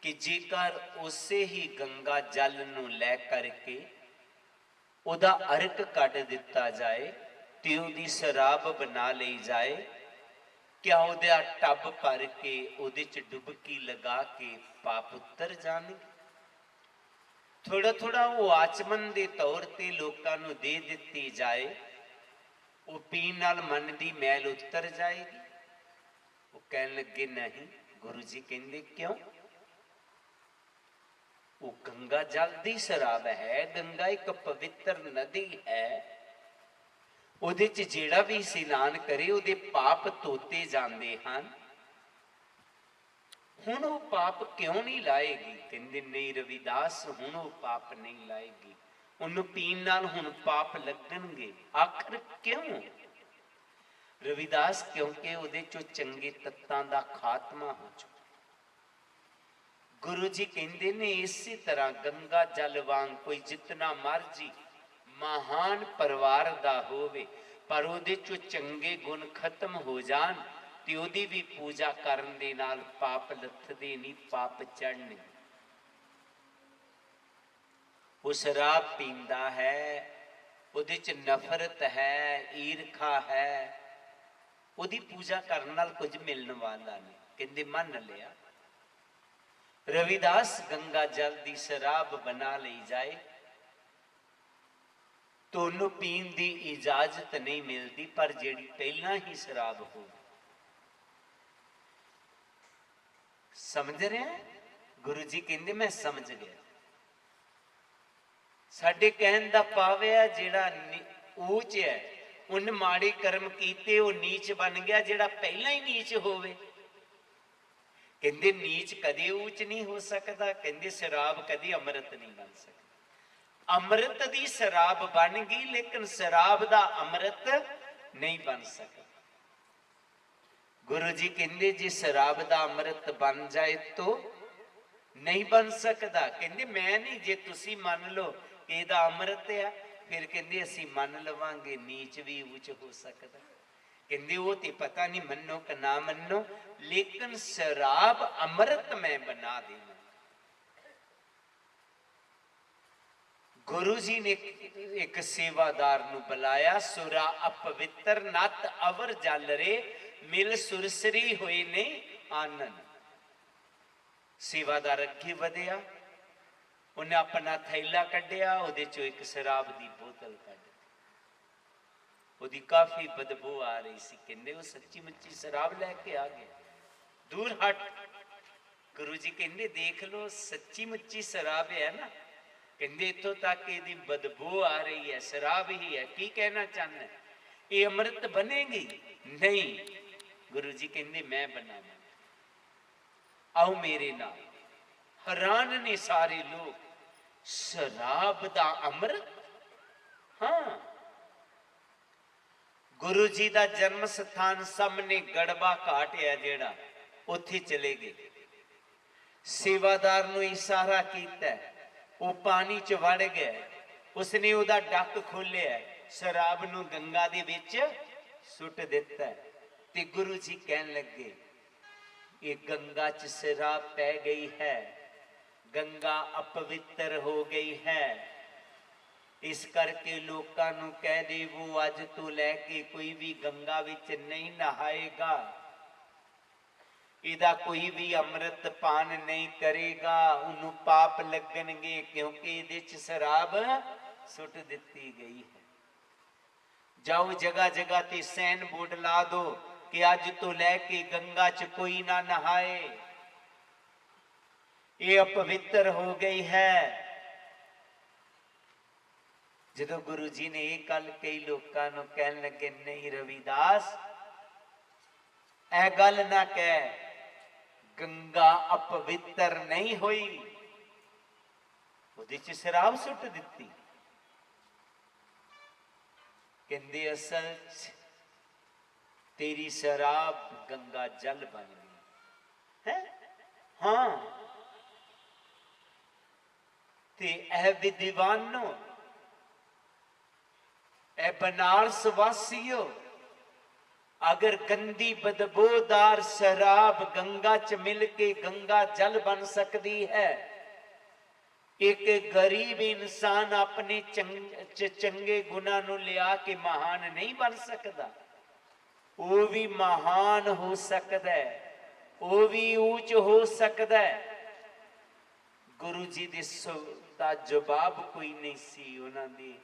ਕਿ ਜੇਕਰ ਉਸੇ ਹੀ ਗੰਗਾ ਜਲ ਨੂੰ ਲੈ ਕਰਕੇ ਉਹਦਾ ਅਰਕ ਕੱਢ ਦਿੱਤਾ ਜਾਏ ਤੇ ਉਹਦੀ ਸ਼ਰਾਬ ਬਣਾ ਲਈ ਜਾਏ, ਕਿਆ ਉਹਦਾ ਟੱਬ ਭਰ ਕੇ ਉਹਦੇ ਚ ਡੁਬਕੀ ਲਗਾ ਕੇ ਪਾਪ ਉਤਰ ਜਾਣਗੇ? ਥੋੜਾ ਥੋੜਾ ਉਹ ਆਚਮਨ ਦੇ ਤੌਰ ਤੇ ਲੋਕਾਂ ਨੂੰ ਦੇ ਦਿੱਤੀ ਜਾਏ, ਉਹ ਪੀਣ ਨਾਲ ਮਨ ਦੀ ਮੈਲ ਉਤਰ ਜਾਏਗੀ? ਉਹ ਕਹਿਣ ਲੱਗੇ ਨਹੀਂ। ਗੁਰੂ ਜੀ ਕਹਿੰਦੇ ਕਿਉਂ? ਉਹ ਗੰਗਾ ਜਲ ਦੀ ਸ਼ਰਾਬ ਹੈ। ਗੰਗਾ ਇੱਕ ਪਵਿੱਤਰ ਨਦੀ ਹੈ, ਉਹਦੇ ਚ ਜਿਹੜਾ ਵੀ ਇਸ਼ਨਾਨ ਕਰੇ ਉਹਦੇ ਪਾਪ ਧੋਤੇ ਜਾਂਦੇ ਹਨ। ਹੁਣ ਉਹ ਪਾਪ ਕਿਉਂ ਨਹੀਂ ਲਾਏਗੀ? ਕਹਿੰਦੇ ਨਹੀਂ ਰਵਿਦਾਸ, ਹੁਣ ਉਹ ਪਾਪ ਨਹੀਂ ਲਾਏਗੀ, ਉਹਨੂੰ ਪੀਣ ਨਾਲ ਹੁਣ ਪਾਪ ਲੱਗਣਗੇ। ਆਖਰ ਕਿਉਂ? ਰਵਿਦਾਸ ਕਿਉਂਕਿ ਉਹਦੇ ਚੋਂ ਚੰਗੇ ਤੱਤਾਂ ਦਾ ਖਾਤਮਾ ਹੋ ਚੁੱਕਾ। ਗੁਰੂ ਜੀ ਕਹਿੰਦੇ ਨੇ ਇਸੇ ਤਰ੍ਹਾਂ ਗੰਗਾ ਜਲ ਵਾਂਗ ਕੋਈ ਜਿਤਨਾ ਮਰਜੀ ਮਹਾਨ ਪਰਿਵਾਰ ਦਾ ਹੋਵੇ, ਪਰ ਉਹਦੇ ਚੋਂ ਚੰਗੇ ਗੁਣ ਖਤਮ ਹੋ ਜਾਣ ਤੇ ਉਹਦੀ ਵੀ ਪੂਜਾ ਕਰਨ ਦੇ ਨਾਲ ਪਾਪ ਲੱਥਦੇ ਨਹੀਂ, ਪਾਪ ਚੜ੍ਹਨੇ। ਉਹ ਸ਼ਰਾਬ ਪੀਂਦਾ ਹੈ, ਉਹਦੇ ਚ ਨਫ਼ਰਤ ਹੈ, ਈਰਖਾ ਹੈ, ਉਹਦੀ ਪੂਜਾ ਕਰਨ ਨਾਲ ਕੁਝ ਮਿਲਣ ਵਾਲਾ ਨਹੀਂ। ਕਹਿੰਦੇ ਮੰਨ ਲਿਆ। ਰਵਿਦਾਸ ਗੰਗਾ ਜਲ ਦੀ ਸ਼ਰਾਬ ਬਣਾ ਲਈ ਜਾਏ ਤਾਂ ਉਹਨੂੰ ਪੀਣ ਦੀ ਇਜਾਜ਼ਤ ਨਹੀਂ ਮਿਲਦੀ, ਪਰ ਜਿਹੜੀ ਪਹਿਲਾਂ ਹੀ ਸ਼ਰਾਬ ਹੋ। ਸਮਝ ਰਿਹਾ? ਗੁਰੂ ਜੀ ਕਹਿੰਦੇ ਮੈਂ ਸਮਝ ਗਿਆ। ਸਾਡੇ ਕਹਿਣ ਦਾ ਭਾਵ ਹੈ ਜਿਹੜਾ ਊਚ ਹੈ, ਉਹਨੇ ਮਾੜੇ ਕਰਮ ਕੀਤੇ, ਉਹ ਨੀਚ ਬਣ ਗਿਆ। ਜਿਹੜਾ ਪਹਿਲਾਂ ਹੀ ਨੀਚ ਹੋਵੇ, ਕਹਿੰਦੇ ਨੀਚ ਕਦੇ ਊਚ ਨਹੀਂ ਹੋ ਸਕਦਾ। ਕਹਿੰਦੇ ਸ਼ਰਾਬ ਕਦੇ ਅੰਮ੍ਰਿਤ ਨਹੀਂ ਬਣ ਸਕਦਾ। ਅੰਮ੍ਰਿਤ ਦੀ ਸ਼ਰਾਬ ਬਣ ਗਈ, ਲੇਕਿਨ ਸ਼ਰਾਬ ਦਾ ਅੰਮ੍ਰਿਤ ਨਹੀਂ ਬਣ ਸਕਦਾ। ਗੁਰੂ ਜੀ ਕਹਿੰਦੇ ਜੇ ਸ਼ਰਾਬ ਦਾ ਅੰਮ੍ਰਿਤ ਬਣ ਜਾਏ ਤਾਂ ਨਹੀਂ ਬਣ ਸਕਦਾ। ਕਹਿੰਦੇ ਮੈਂ ਨਹੀਂ, ਜੇ ਤੁਸੀਂ ਮੰਨ ਲਓ ਕਿ ਇਹਦਾ ਅੰਮ੍ਰਿਤ ਆ, ਫਿਰ ਕਹਿੰਦੇ ਅਸੀਂ ਮੰਨ ਲਵਾਂਗੇ ਨੀਚ ਵੀ ਉੱਚ ਹੋ ਸਕਦਾ। ਕਹਿੰਦੇ ਉਹ ਤੇ ਪਤਾ ਨਹੀਂ ਮੰਨੋ ਕਿ ਨਾ ਮੰਨੋ, ਲੇਕਿਨ ਸ਼ਰਾਬ ਅੰਮ੍ਰਿਤ ਮੈਂ ਬਣਾ ਦੇਣਾ। ਗੁਰੂ ਜੀ ਨੇ ਇੱਕ ਸੇਵਾਦਾਰ ਨੂੰ ਬੁਲਾਇਆ। ਸੁਰਾ ਅਪਵਿੱਤਰ ਨਤ ਅਵਰ ਜਲ ਰੇ, ਮਿਲ ਸੁਰਸਰੀ ਹੋਏ ਨੇ ਆਨਨ। ਸੇਵਾਦਾਰ ਅੱਗੇ ਵਧਿਆ, ਉਹਨੇ ਆਪਣਾ ਥੈਲਾ ਕੱਢਿਆ, ਉਹਦੇ ਚੋਂ ਇੱਕ ਸ਼ਰਾਬ ਦੀ ਬੋਤਲ ਕੱਢ, ਉਹਦੀ ਕਾਫੀ ਬਦਬੂ ਆ ਰਹੀ ਸੀ। ਕਹਿੰਦੇ ਉਹ ਸੱਚੀ ਮੁੱਚੀ ਸ਼ਰਾਬ ਲੈ ਕੇ ਆ ਗਿਆ। ਦੂਰ ਹਟ। ਗੁਰੂ ਜੀ ਕਹਿੰਦੇ ਦੇਖ ਲੋ ਸੱਚੀ ਮੁੱਚੀ ਸ਼ਰਾਬ ਹੈ ਨਾ। ਕਹਿੰਦੇ ਇੱਥੋਂ ਤੱਕ ਇਹਦੀ ਬਦਬੂ ਆ ਰਹੀ ਹੈ, ਸ਼ਰਾਬ ਹੀ ਹੈ, ਕੀ ਕਹਿਣਾ ਚਾਹੁੰਦਾ? ਇਹ ਅੰਮ੍ਰਿਤ ਬਣੇਗੀ? ਨਹੀਂ। ਗੁਰੂ ਜੀ ਕਹਿੰਦੇ ਮੈਂ ਬਣਾਵਾਂ, ਆਓ ਮੇਰੇ ਨਾਲ। ਹੈਰਾਨ ਨੇ ਸਾਰੇ ਲੋਕ, ਸ਼ਰਾਬ ਦਾ ਅੰਮ੍ਰਿਤ? ਹਾਂ। ਗੁਰੂ ਜੀ ਦਾ ਜਨਮ ਸਥਾਨ ਸਾਹਮਣੇ ਗੜਬਾ ਘਾਟ ਹੈ ਜਿਹੜਾ, ਉੱਥੇ ਚਲੇ ਗਏ। ਸੇਵਾਦਾਰ ਨੂੰ ਇਸ਼ਾਰਾ ਕੀਤਾ, ਉਹ ਪਾਣੀ ਚ ਵੜ ਗਿਆ। ਉਸਨੇ ਉਹਦਾ ਡੱਕ ਖੋਲਿਆ, ਸ਼ਰਾਬ ਨੂੰ ਗੰਗਾ ਦੇ ਵਿੱਚ ਸੁੱਟ ਦਿੱਤਾ। ਤੇ ਗੁਰੂ ਜੀ ਕਹਿਣ ਲੱਗੇ ਇਹ ਗੰਗਾ ਚ ਸ਼ਰਾਬ ਪੈ ਗਈ ਹੈ, ਗੰਗਾ ਅਪਵਿੱਤਰ ਹੋ ਗਈ ਹੈ। ਇਸ ਕਰਕੇ ਲੋਕਾਂ ਨੂੰ ਕਹਿ ਦੇਵੋ ਅੱਜ ਤੋਂ ਲੈ ਕੇ ਕੋਈ ਵੀ ਗੰਗਾ ਵਿੱਚ ਨਹੀਂ ਨਹਾਏਗਾ, ਇਹਦਾ ਕੋਈ ਵੀ ਅੰਮ੍ਰਿਤ ਪਾਨ ਨਹੀਂ ਕਰੇਗਾ, ਉਹਨੂੰ ਪਾਪ ਲੱਗਣਗੇ, ਕਿਉਂਕਿ ਇਹਦੇ ਚ ਸ਼ਰਾਬ ਸੁੱਟ ਦਿੱਤੀ ਗਈ ਹੈ। ਜਾਓ ਜਗ੍ਹਾ ਜਗ੍ਹਾ ਤੇ ਸੈਨ ਬੋਰਡ ਲਾ ਦੋ ਕਿ ਅੱਜ ਤੋਂ ਲੈ ਕੇ ਗੰਗਾ ਚ ਕੋਈ ਨਾ ਨਹਾਏ, ਇਹ ਅਪਵਿੱਤਰ ਹੋ ਗਈ ਹੈ। ਜਦੋਂ ਗੁਰੂ ਜੀ ਨੇ ਇਹ ਗੱਲ ਕਈ ਲੋਕਾਂ ਨੂੰ ਕਹਿਣ ਲੱਗੇ ਨਹੀਂ ਰਵਿਦਾਸ ਇਹ ਗੱਲ ਨਾ ਕਹਿ, ਗੰਗਾ ਅਪਵਿੱਤਰ ਨਹੀਂ ਹੋਈ, ਉਹਦੇ ਚ ਸ਼ਰਾਬ ਸੁੱਟ ਦਿੱਤੀ। ਕਹਿੰਦੇ ਅਸਲ ਚ ਤੇਰੀ ਸ਼ਰਾਬ ਗੰਗਾ ਜਲ ਬਣ ਗਈ ਹੈ। ਹਾਂ ਤੇ ਇਹ ਵਿਦਵਾਨੋ, ਇਹ ਬਨਾਰਸ ਵਾਸੀਓ, अगर गंदी बदबूदार शराब गंगा च मिल के गंगा जल बन सकती है, एक गरीब इंसान अपने चंगे गुना नू लिया के महान नहीं बन सकता। वो भी महान हो सकता है, वो भी ऊंच हो सकता है। गुरु जी दा जवाब कोई नहीं सी, उन्हां दी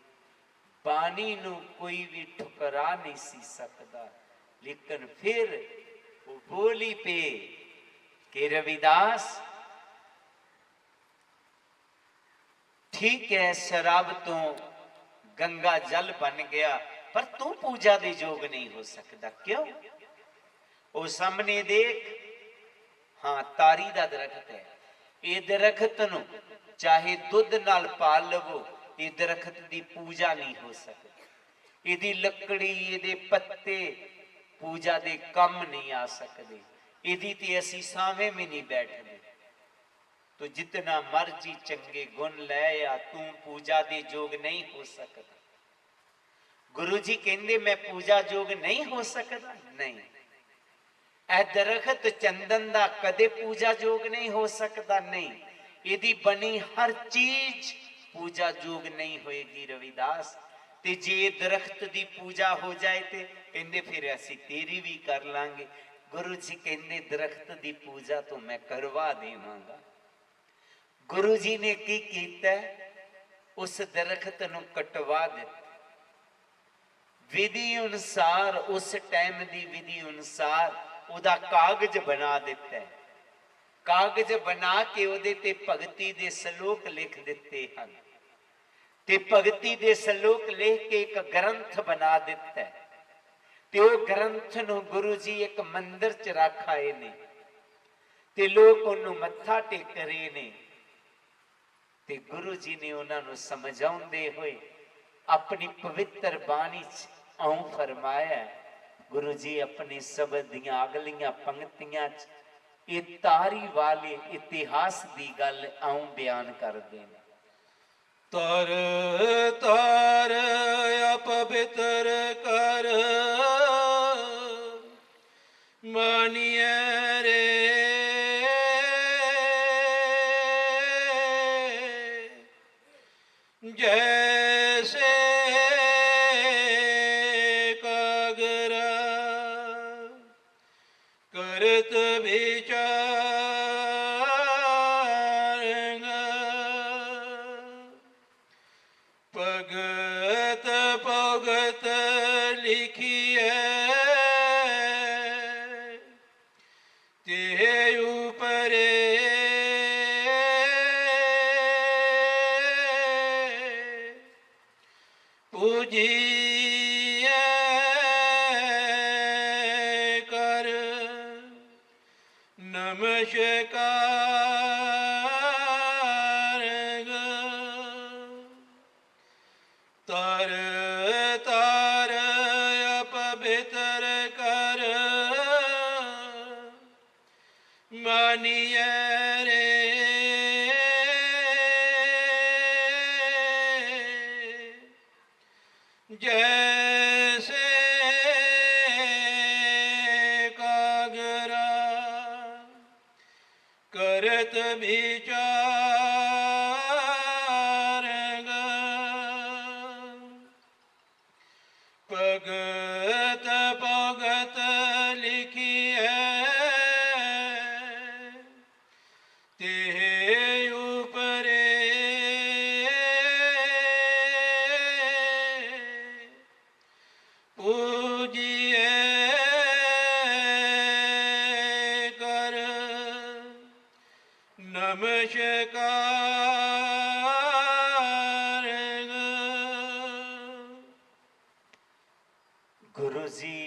बानी नू कोई भी ठुकरा नहीं सी सकता। लेकिन फिर वो बोली पे कि रविदास ठीक है शराब तो गंगा जल बन गया, पर तू पूजा दे योग नहीं हो सकता। क्यों? वो सामने देख, हाँ तारी का दरख्त है। ये दरख्त नूं चाहे दुध नाल पाल लवो, ये दरख्त की पूजा नहीं हो सकती। इहदी लकड़ी इहदे पत्ते पूजा दे कम नहीं आ सकते। इहदी ते असीं सावें भी नहीं बैठदे। तो जितना मर्जी चंगे गुण लै आ, तू पूजा दे जोग नहीं हो सकता। गुरु जी कहंदे मैं पूजा जोग नहीं हो सकता, नहीं। ए दरख्त चंदन दा कदे पूजा जोग नहीं हो सकता, नहीं। इहदी बनी हर चीज पूजा जोग नहीं होएगी रविदास। ते जे दरख्त दी पूजा हो जाए ते कहंदे फिर असीं तेरी भी कर लांगे। गुरु जी कहंदे दरख्त दी पूजा तो मैं करवा देवांगा। गुरु जी ने की कीता, उस दरख्त नूं कटवा दिता। विधि अनुसार, उस टाइम की विधि अनुसार उदा कागज बना दिता है। कागज बना के उहदे ते भगती दे सलोक लिख दिते हैं। ते भगती दे सलोक लिख के एक ग्रंथ बना दिता है। ते वो ग्रंथ नूं गुरु जी एक मंदिर च रख आए ने ते लोग उन्होंने मत्था टेक रहे ने। ते गुरु जी ने उन्होंने समझाउंदे होए अपनी पवित्र बाणी च आऊं फरमाया। गुरु जी अपने शब्द दियां अगलियां पंक्तियां च ये तारी वाले इतिहास की गल आऊं बयान कर देना। तर तार अपवित्र कर मानिए रे, जैसे कागरा करत विचार भगत भगत लिखिए ते ऊपरे पूजिए कर नमस्कार। तर तार अपवित्र कर मानिए रे, जैसे कागरा करत विचार भगत भगत लिखिए ते ऊपरे पूजिए कर नमस्कार। गुरु जी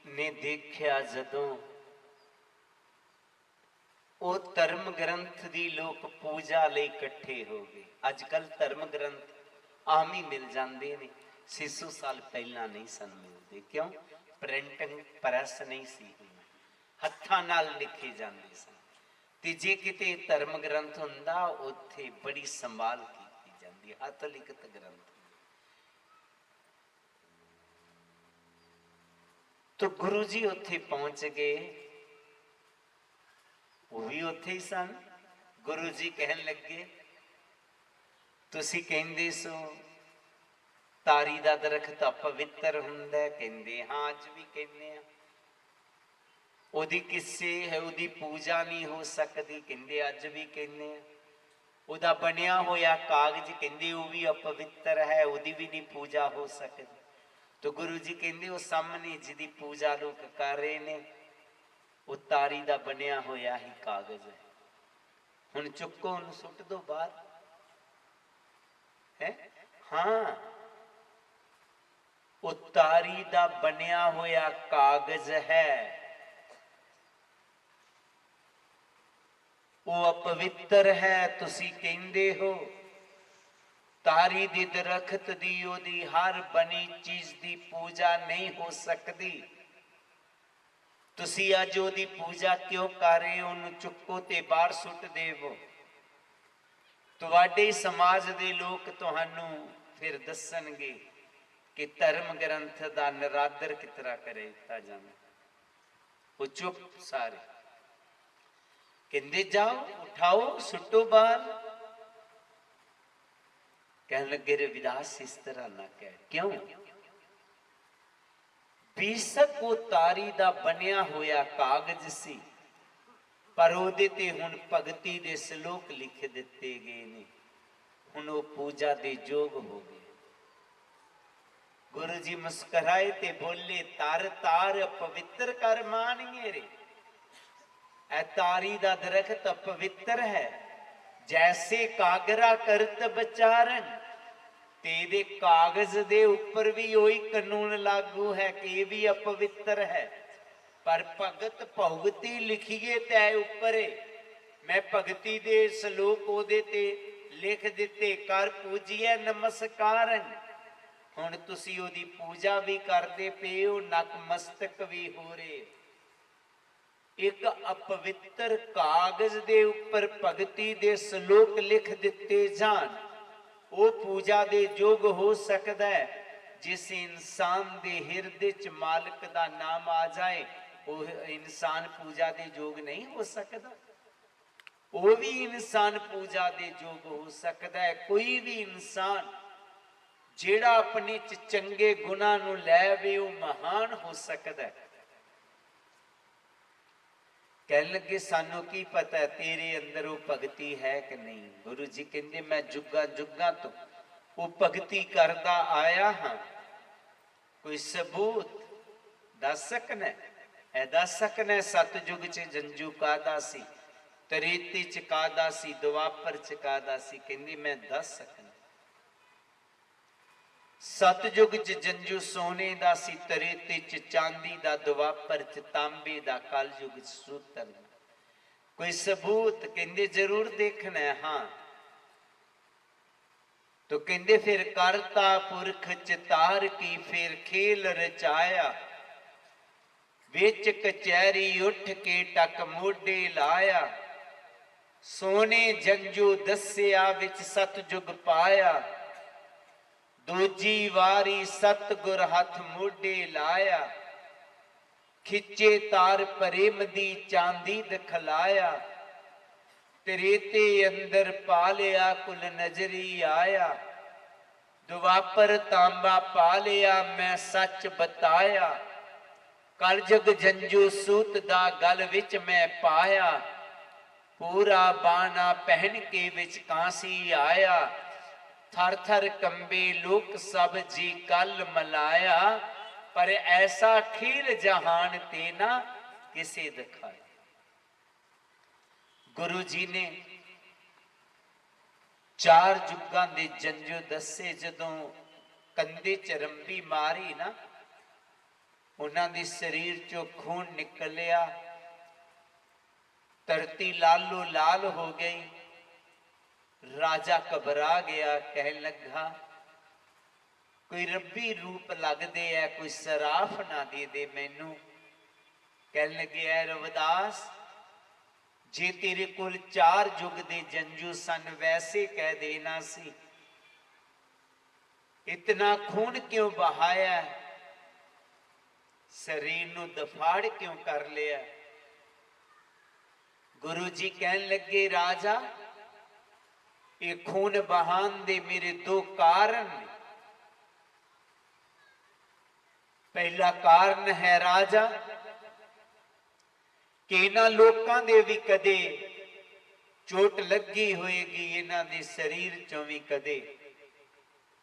ने देखा जदों वो धर्म ग्रंथ की लोग पूजा लई इकट्ठे हो गए। अजकल धर्म ग्रंथ आम ही मिल जाते हैं, 600 साल पहला नहीं सन मिलते। क्यों? प्रिंटिंग प्रैस नहीं सी, हत्थां नाल लिखे जाते सन। ते जे किते धर्म ग्रंथ हुंदा उत्थे बड़ी संभाल की जाती, हथ लिखत ग्रंथ। तो गुरु जी उत्थे पहुंच गए, वो भी उत्थे ही सन। गुरु जी कहन लगे तुसी कहंदे सो तारी दा दरख्त अपवित्र हुंदा है, कहंदे हाँ अज भी कहने आ। ओदी किस्से है, ओदी पूजा नहीं हो सकती, कहंदे अज भी कहने आ। ओदा बनिया होया कागज कहंदे वो भी अपवित्र है, ओदी भी नहीं पूजा हो सकती। तो गुरु जी कहंदे वो सामने जिहदी पूजा लोग कर रहे ने वो तारी दा बनिया होया ही कागज है। हुण चुको उन्हें सुट दो बाहर है। हाँ वो तारी दा बनिया होया कागज है। ਉਹ ਅਪਵਿੱਤਰ ਹੈ ਤੁਸੀਂ ਕਹਿੰਦੇ ਹੋ। ਤਾਰੀ ਦੇ ਦਰਖਤ ਦੀ ਉਹਦੀ ਹਰ ਬਣੀ ਚੀਜ਼ ਦੀ ਪੂਜਾ ਨਹੀਂ ਹੋ ਸਕਦੀ। ਤੁਸੀਂ ਅੱਜ ਉਹਦੀ ਪੂਜਾ ਕਿਉਂ ਕਰ ਰਹੇ ਹੋ? ਉਹਨੂੰ ਚੁੱਕੋ ਤੇ ਬਾਹਰ ਸੁੱਟ ਦੇਵੋ। ਤੁਹਾਡੇ ਸਮਾਜ ਦੇ ਲੋਕ ਤੁਹਾਨੂੰ ਫਿਰ ਦੱਸਣਗੇ ਕਿ ਧਰਮ ਗ੍ਰੰਥ ਦਾ ਨਿਰਾਦਰ ਕਿਸ ਤਰ੍ਹਾਂ ਕਰੇ ਦਿੱਤਾ ਜਾਂਦਾ। ਉਹ ਚੁੱਪ ਸਾਰੇ ਕਹਿੰਦੇ ਜਾਓ ਉਠਾਓ ਸੁੱਟੋ ਬਾਹਰ। ਕਹਿਣ ਲੱਗੇ ਰਵਿਦਾਸ ਇਸ ਤਰ੍ਹਾਂ ਨਾ ਕਹਿ। ਕਿਉਂ? ਬੇਸ਼ੱਕ ਉਹ ਤਾਰੀ ਦਾ ਬਣਿਆ ਹੋਇਆ ਕਾਗਜ਼ ਸੀ, ਪਰ ਉਹਦੇ ਤੇ ਹੁਣ ਭਗਤੀ ਦੇ ਸ਼ਲੋਕ ਲਿਖ ਦਿੱਤੇ ਗਏ ਨੇ। ਹੁਣ ਉਹ ਪੂਜਾ ਦੇ ਯੋਗ ਹੋ ਗਏ। ਗੁਰੂ ਜੀ ਮੁਸਕਰਾਏ ਤੇ ਬੋਲੇ ਤਾਰ ਤਾਰ ਪਵਿੱਤਰ ਕਰ ਮਾਨੀਏ ਰੇ। ਇਹ ਤਾਰੀ ਦਾ ਦਰਖਤ ਅਪਵਿੱਤਰ ਹੈ। ਜੈਸੇ ਕਾਗਰਾ ਕਰਤ ਵਿਚਾਰਨ, ਤੇ ਇਹਦੇ ਕਾਗਜ਼ ਦੇ ਉੱਪਰ ਵੀ ਉਹੀ ਕਾਨੂੰਨ ਲਾਗੂ ਹੈ ਕਿ ਇਹ ਵੀ ਅਪਵਿੱਤਰ ਹੈ। ਪਰ ਭਗਤ ਭਗਤੀ ਲਿਖੀਏ ਤੈ ਉੱਪਰ। ਮੈਂ ਭਗਤੀ ਦੇ ਸ਼ਲੋਕ ਉਹਦੇ ਤੇ ਲਿਖ ਦਿੱਤੇ, ਕਰ ਪੂਜੀਏ ਨਮਸਕਾਰਨ। ਹੁਣ ਤੁਸੀਂ ਉਹਦੀ ਪੂਜਾ ਵੀ ਕਰਦੇ ਪਏ ਹੋ, ਨਤਮਸਤਕ ਵੀ ਹੋ ਰਹੇ। ਇੱਕ ਅਪਵਿੱਤਰ ਕਾਗਜ਼ ਦੇ ਉੱਪਰ ਭਗਤੀ ਦੇ ਸ਼ਲੋਕ ਲਿਖ ਦਿੱਤੇ ਜਾਣ, ਉਹ ਪੂਜਾ ਦੇ ਯੋਗ ਹੋ ਸਕਦਾ ਹੈ। ਜਿਸ ਇਨਸਾਨ ਦੇ ਹਿਰਦੇ ਚ ਮਾਲਕ ਦਾ ਨਾਮ ਆ ਜਾਏ, ਉਹ ਇਨਸਾਨ ਪੂਜਾ ਦੇ ਯੋਗ ਨਹੀਂ ਹੋ ਸਕਦਾ। ਉਹ ਵੀ ਇਨਸਾਨ ਪੂਜਾ ਦੇ ਯੋਗ ਹੋ ਸਕਦਾ ਹੈ। ਕੋਈ ਵੀ ਇਨਸਾਨ ਜਿਹੜਾ ਆਪਣੇ ਚ ਚੰਗੇ ਗੁਣਾਂ ਨੂੰ ਲੈ ਵੇ, ਉਹ ਮਹਾਨ ਹੋ ਸਕਦਾ ਹੈ। ਕਹਿਣ ਲੱਗੇ ਸਾਨੂੰ ਕੀ ਪਤਾ ਤੇਰੇ ਅੰਦਰ ਉਹ ਭਗਤੀ ਹੈ ਕਿ ਨਹੀਂ। ਗੁਰੂ ਜੀ ਕਹਿੰਦੇ ਮੈਂ ਜੁਗਾਂ ਜੁਗਾਂ ਤੋਂ ਉਹ ਭਗਤੀ ਕਰਦਾ ਆਇਆ ਹਾਂ। ਕੋਈ ਸਬੂਤ ਦੱਸ ਸਕਣਾ? ਇਹ ਦੱਸ ਸਕਣਾ ਸਤਜੁਗ ਚ ਜੰਜੂ ਕਾਹਦਾ ਸੀ, ਤ੍ਰੇਤੇ ਚ ਕਾਹਦਾ ਸੀ, ਦੁਆਪਰ ਚ ਕਾਹਦਾ ਸੀ? ਕਹਿੰਦੀ ਮੈਂ ਦੱਸ ਸਕਣਾ। ਸਤਜੁਗ ਚ ਜੰਜੂ ਸੋਨੇ ਦਾ ਸੀ, ਤ੍ਰੇਤੇ ਚ ਚਾਂਦੀ ਦਾ, ਦੁਆਪਰ ਚ ਤਾਂਬੇ ਦਾ, ਕਲਯੁਗ ਚ ਸੂਤਰ ਦਾ। ਕੋਈ ਸਬੂਤ? ਕਹਿੰਦੇ ਜ਼ਰੂਰ ਦੇਖਣਾ ਹੈ। ਹਾਂ तो कहते फिर करता पुरख चितार की फिर खेल रचाया, विच कचहरी उठ के टक मोढे लाया, सोने जंजू दस्या विच सतजुग पाया, दूजी वारी सतगुर हथ मोढे लाया, खिचे तार प्रेम दी चांदी दिखलाया, त्रेते अंदर पालिया कुल नजरी आया, दुवापर तांबा पालिया मैं सच बताया, कलजुग जंजू सूत दा गल विच मैं पाया, पूरा बाना पहन के विच कांसी आया, थर थर कंबे लोक सब जी कल मलाया, पर ऐसा खेल जहान ते ना किसे दिखाया। गुरु जी ने चार जुगां दे जंजू दसे, जदों कंधे च रंबी मारी ना, उन्हां दे शरीर चों खून निकलिया, धरती लालो लाल हो गई। राजा घबरा गया, कहन लगा कोई रब्बी रूप लगदे है, कोई सराफ ना दे दे मैनू। कहन लगे ऐ रविदास, जे तेरे कोल चार जुग दे जंजू सन वैसे कह देना सी, इतना खून क्यों बहाया, शरीर नू दफाड़ क्यों कर लिया। गुरु जी कहन लगे राजा, ये खून बहान दे मेरे दो कारण ने। पहला कारण है राजा कि इन्हां लोकां दे भी कदे चोट लगी होएगी, इन्हां दे शरीर चों भी कदे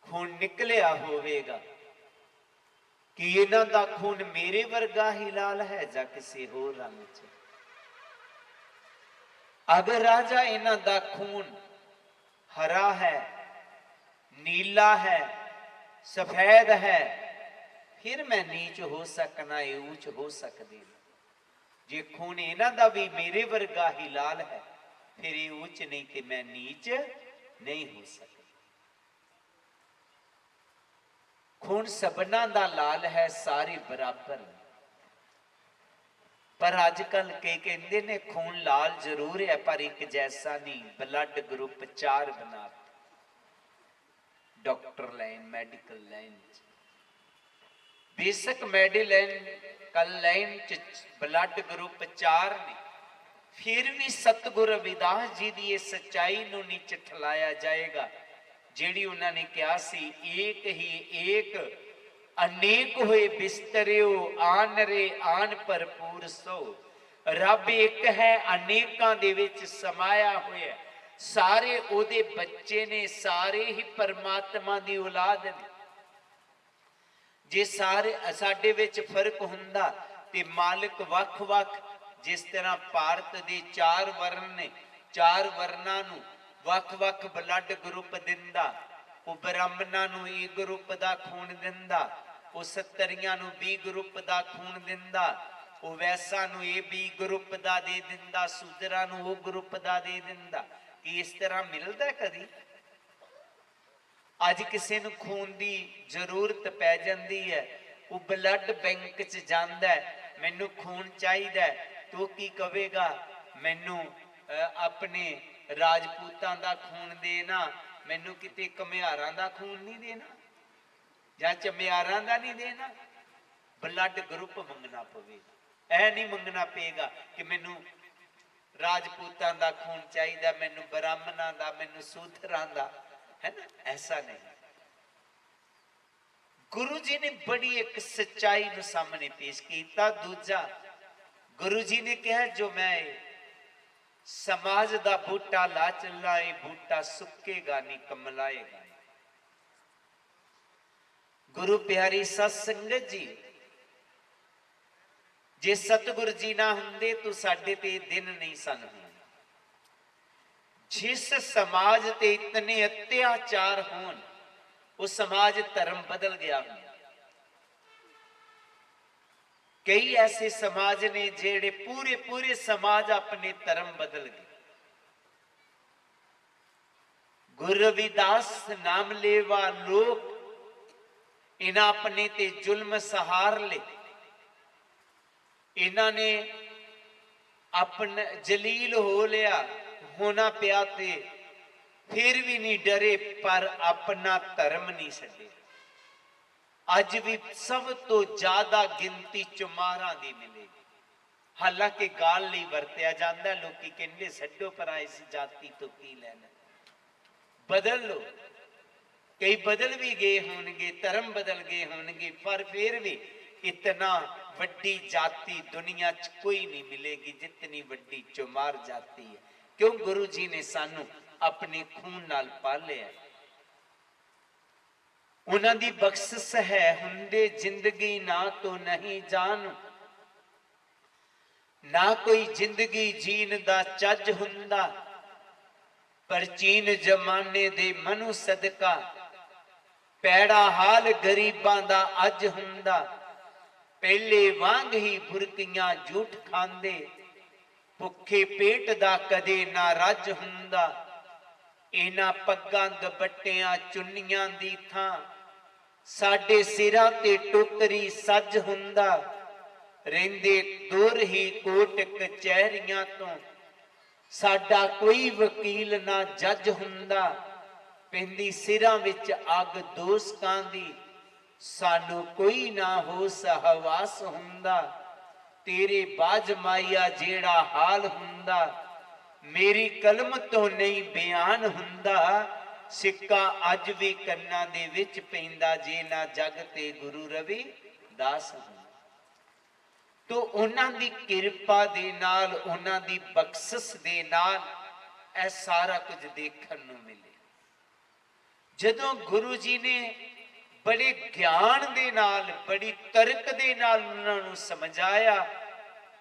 खून निकलिया होवेगा, कि इन्हां दा खून मेरे वर्गा ही लाल है जां किसी होर रंग च। अगर राजा इन्हां दा खून हरा है, नीला है, सफेद है, फिर मैं नीच हो सकना, ऊंच हो सकदी। जे खून इन्हां दा भी मेरे वर्गा ही लाल है, फिर ये ऊंच नहीं कि मैं नीच नहीं हो सकता। खून सबना दा लाल है, सारे बराबर, पर अजकल कई कहते ने खून लाल जरूर है पर एक जैसा नहीं। ब्लड ग्रुप 4 बना doctor line medical line basic medical line च ब्लड ग्रुप 4 ने, फिर भी सतगुरु रविदास जी की इस सच्चाई नूं नहीं झठलाया जाएगा जिहड़ी उन्होंने कहा सी, एक ही एक अनेक होए बिस्तरियो आन रे आन भरपूर सो। रब एक है, अनेकां दे विच समाया होया, सारे ओदे बच्चे ने, सारे ही परमात्मा दी औलाद ने। जे सारे साडे विच फर्क हुंदा ते मालिक वख वख, जिस तरह भारत दे 4 वर्ण ने, 4 वर्णां नूं वख वख ब्लड ग्रुप दिंदा, वो ब्राह्मणां नूं ए ग्रुप दा खून दिंदा, वो सत्तरियां नूं बी ग्रुप दा खून दिंदा, वो वैसा नूं ए बी ग्रुप दा दे दिंदा, सूदरां नूं ओ ग्रुप दा दे दिंदा। कि इस तरह मिलदा कदी? अज किसी नूं खून की जरूरत पै जाती है, वो ब्लड बैंक च जांदा है, मैनू खून चाहिए, तो की कहेगा मैनू अपने राजपूतां दा खून देना, मैनू किते घमियारां दा खून नहीं देना या चमियारां दा नहीं देना। ब्लड ग्रुप मंगना पवेगा, ऐ नहीं मंगना पेगा कि मैनू राजपूतां दा खून चाहिए, मैनू ब्राह्मणां दा, मैनू सूदरां दा, है ना, ऐसा नहीं। गुरु जी ने बड़ी एक सच्चाई नूं सामने पेश किया। दूजा गुरु जी ने कहा, जो मैं समाज दा बूटा ला चला, ये बूटा सुकेगा नहीं, कमलाएगा नहीं। गुरु प्यारी सत संगत जी, जे सतगुरु जी ना हुंदे तो साडे ते दिन नहीं सन होने। जिस समाज ते इतने अत्याचार होन, वो समाज धर्म बदल गया। कई ऐसे समाज ने जेड़े पूरे पूरे समाज अपने धर्म बदल गए। गुरु रविदास नाम लेवा लोग इन्हां अपने ते जुल्म सहार ले, इन्हां ने अपने जलील हो लिया, होना पिया ते फिर भी नहीं डरे, पर अपना धर्म नहीं छड्डे। अज भी सब तो ज्यादा गिनती चमारां दी मिलेगी। हालांकि गाल नहीं वरत्या जाता, लोग कहते छड्डो परा इस जाति तो की लैना, बदल लो। कई बदल भी गए होंगे, धर्म बदल गए होंगे, पर फिर भी इतना वड्डी जाति दुनिया च कोई नहीं मिलेगी जितनी वड्डी चमार जाति है। क्यों? गुरु जी ने सानू अपने खून नाल पालिया, उन्हां दी बख्शिश है। हुंदे जिंदगी ना तो नहीं जान, ना कोई जिंदगी जीन दा चज हुंदा, पर चीन जमाने दे मनु सदका, पैड़ा हाल गरीबां दा अज हुंदा। पहले वांग ही बुरकियां झूठ खांदे, भुखे पेट दा कदे ना रज हुंदा। इन्हां पग्गां दुपट्टियां चुन्नियां दी थां, साडे सिरां ते टोकरी सज हुंदा। रहिंदे दूर ही कोट कचहरियां तो, साडा कोई वकील ना जज हुंदा। पैंदी सिरां विच अग दोस्तां दी, सानू कोई ना हो सहवास हुंदा। तेरे बाज माया जेड़ा हाल हुंदा, मेरी कलम तो नहीं बयान हुंदा। सिक्का अज भी कन्ना दे विच पैंदा, जे ना जग ते गुरु रविदास हुंदा। तो उन्हां दी किरपा दे नाल, उन्हां दी बख्शिश दे नाल ऐ सारा कुछ देखण नूं मिले। जदों गुरु जी ने बड़े ज्ञान दे नाल, बड़ी तर्क दे नाल उन्हां नूं समझाया,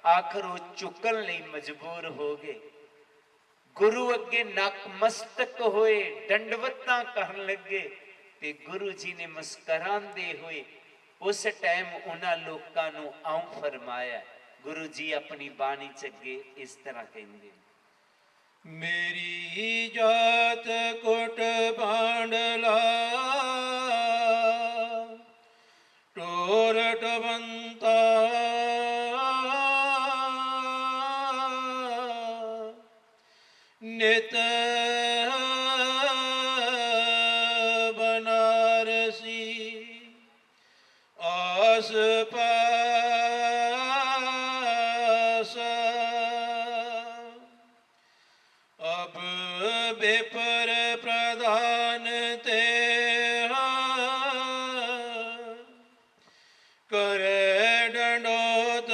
आखिर वो चुकन लई मजबूर हो गए। गुरु अगे नकमस्तक होए, दंडवतां करन लगे, ते गुरु जी ने मुस्करांदे हुए उस टाइम उन्हां लोकां नूं आऊं फरमाया। गुरु जी अपनी बाणी च अगे इस तरह कहंदे, ਮੇਰੀ ਜਾਤ ਕੁਟ ਬਾਂਡਲਾ ਟੋਰ ਟਵੰਤਾ ਨਿਤ ਬਨਾਰਸੀ ਆਸ ਪਾਸ ਅਬ ਬੇਪਰ ਪ੍ਰਧਾਨ ਤੇ करे डंडोत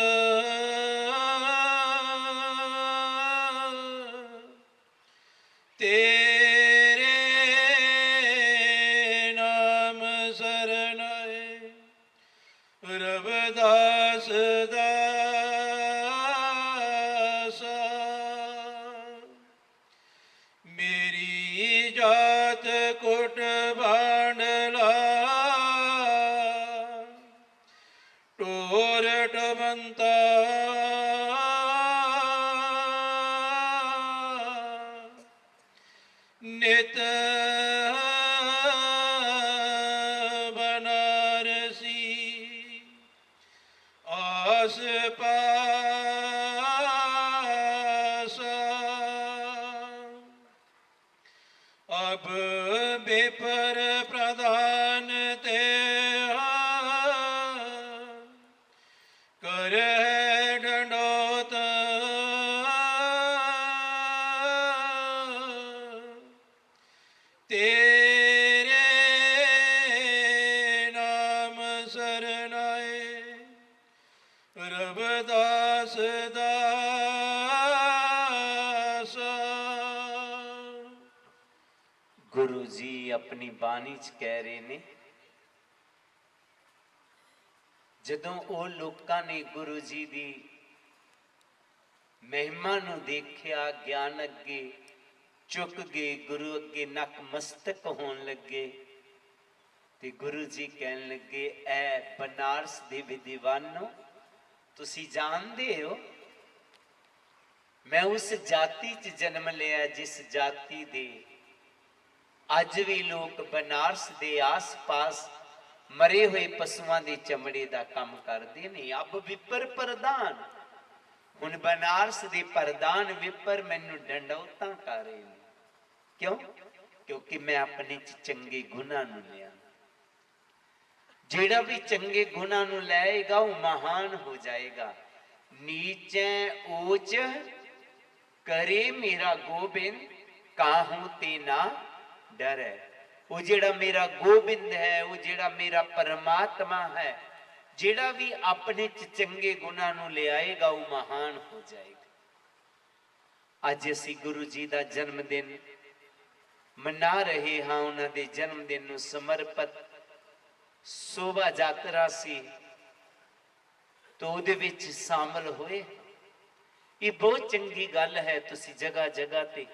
तेरे नाम सरनाए रविदास दासा मेरी जात कुट बांडला टोर टवंता नित बनारसी आस पास अब बेपर प्रधान ते करे डंडोत तेरे नाम सरनाए रविदास दासा। गुरु जी अपनी बाणी च कह रहे ने ਜਦੋਂ ਉਹ ਲੋਕਾਂ ਨੇ ਗੁਰੂ ਜੀ ਦੀ ਮਹਿਮਾ ਨੂੰ ਦੇਖਿਆ, ਗਿਆਨ ਅੱਗੇ ਝੁਕ ਗਏ, ਗੁਰੂ ਅੱਗੇ ਨਕਮਸਤਕ ਹੋਣ ਲੱਗੇ ਤੇ ਗੁਰੂ ਜੀ ਕਹਿਣ ਲੱਗੇ, ਐ ਬਨਾਰਸ ਦੇ ਵਿਦਵਾਨੋ, ਤੁਸੀਂ ਜਾਣਦੇ ਹੋ ਮੈਂ ਉਸ ਜਾਤੀ 'ਚ ਜਨਮ ਲਿਆ ਜਿਸ ਜਾਤੀ ਦੇ ਅੱਜ ਵੀ ਲੋਕ ਬਨਾਰਸ ਦੇ ਆਸ-ਪਾਸ मरे हुए पशुओं के चमड़े का काम करते ने। अब विपर प्रधान, हुण बनारस के प्रधान विपर मैनू डंडौता कर रहे हैं। क्यों? क्योंकि मैं अपने चंगे गुणा नूं लिया। जेड़ा भी चंगे गुणा नूं लएगा वो महान हो जाएगा। नीचे ऊंच करे मेरा गोबिंद, काहू ते ना डर है। वो जेड़ा मेरा गोबिंद है, वो जेड़ा मेरा परमात्मा है, जेड़ा भी अपने चंगे गुणा नूं ले आएगा वो महान हो जाएगा। अज असी गुरु जी का जन्मदिन मना रहे हाँ। उन्होंने जन्मदिन नूं समर्पित शोभा यात्रा सी तो उहदे विच शामिल होए। ये बहुत चंगी गल है। तुसी जगह जगह ते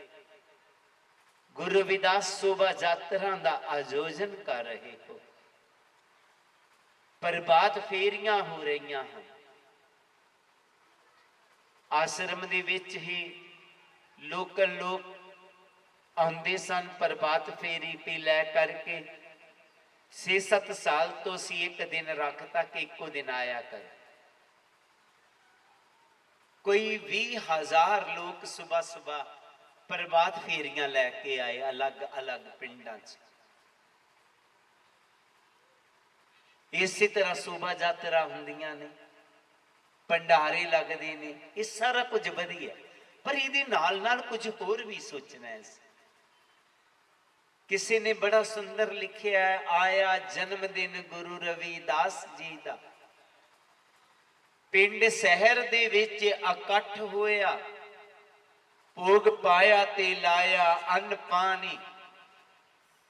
गुरु रविदास शोभा यात्रा का आयोजन कर रहे हो, प्रभात फेरियां हो रही हैं। आश्रम दे विच ही लोकल लोग आउंदे सन प्रभात फेरी पे लै करके। 6-7 साल तो असी एक दिन रखता कि एको दिन आया कर। कोई 20,000 लोग सुबह सुबह प्रभात फेरियां लैके आए अलग अलग पिंडां च। इसी तरह शोभा यात्रा हुंदियां ने, भंडारे लगदे ने, ये सारा कुछ वधिया, पर इहदे नाल नाल कुछ होर भी सोचना है। किसी ने बड़ा सुंदर लिखिया है, आया जन्मदिन गुरु रविदास जी दा, पिंड शहर दे विच इकट्ठ होया, भोग पाया ते लाया अन्न पानी,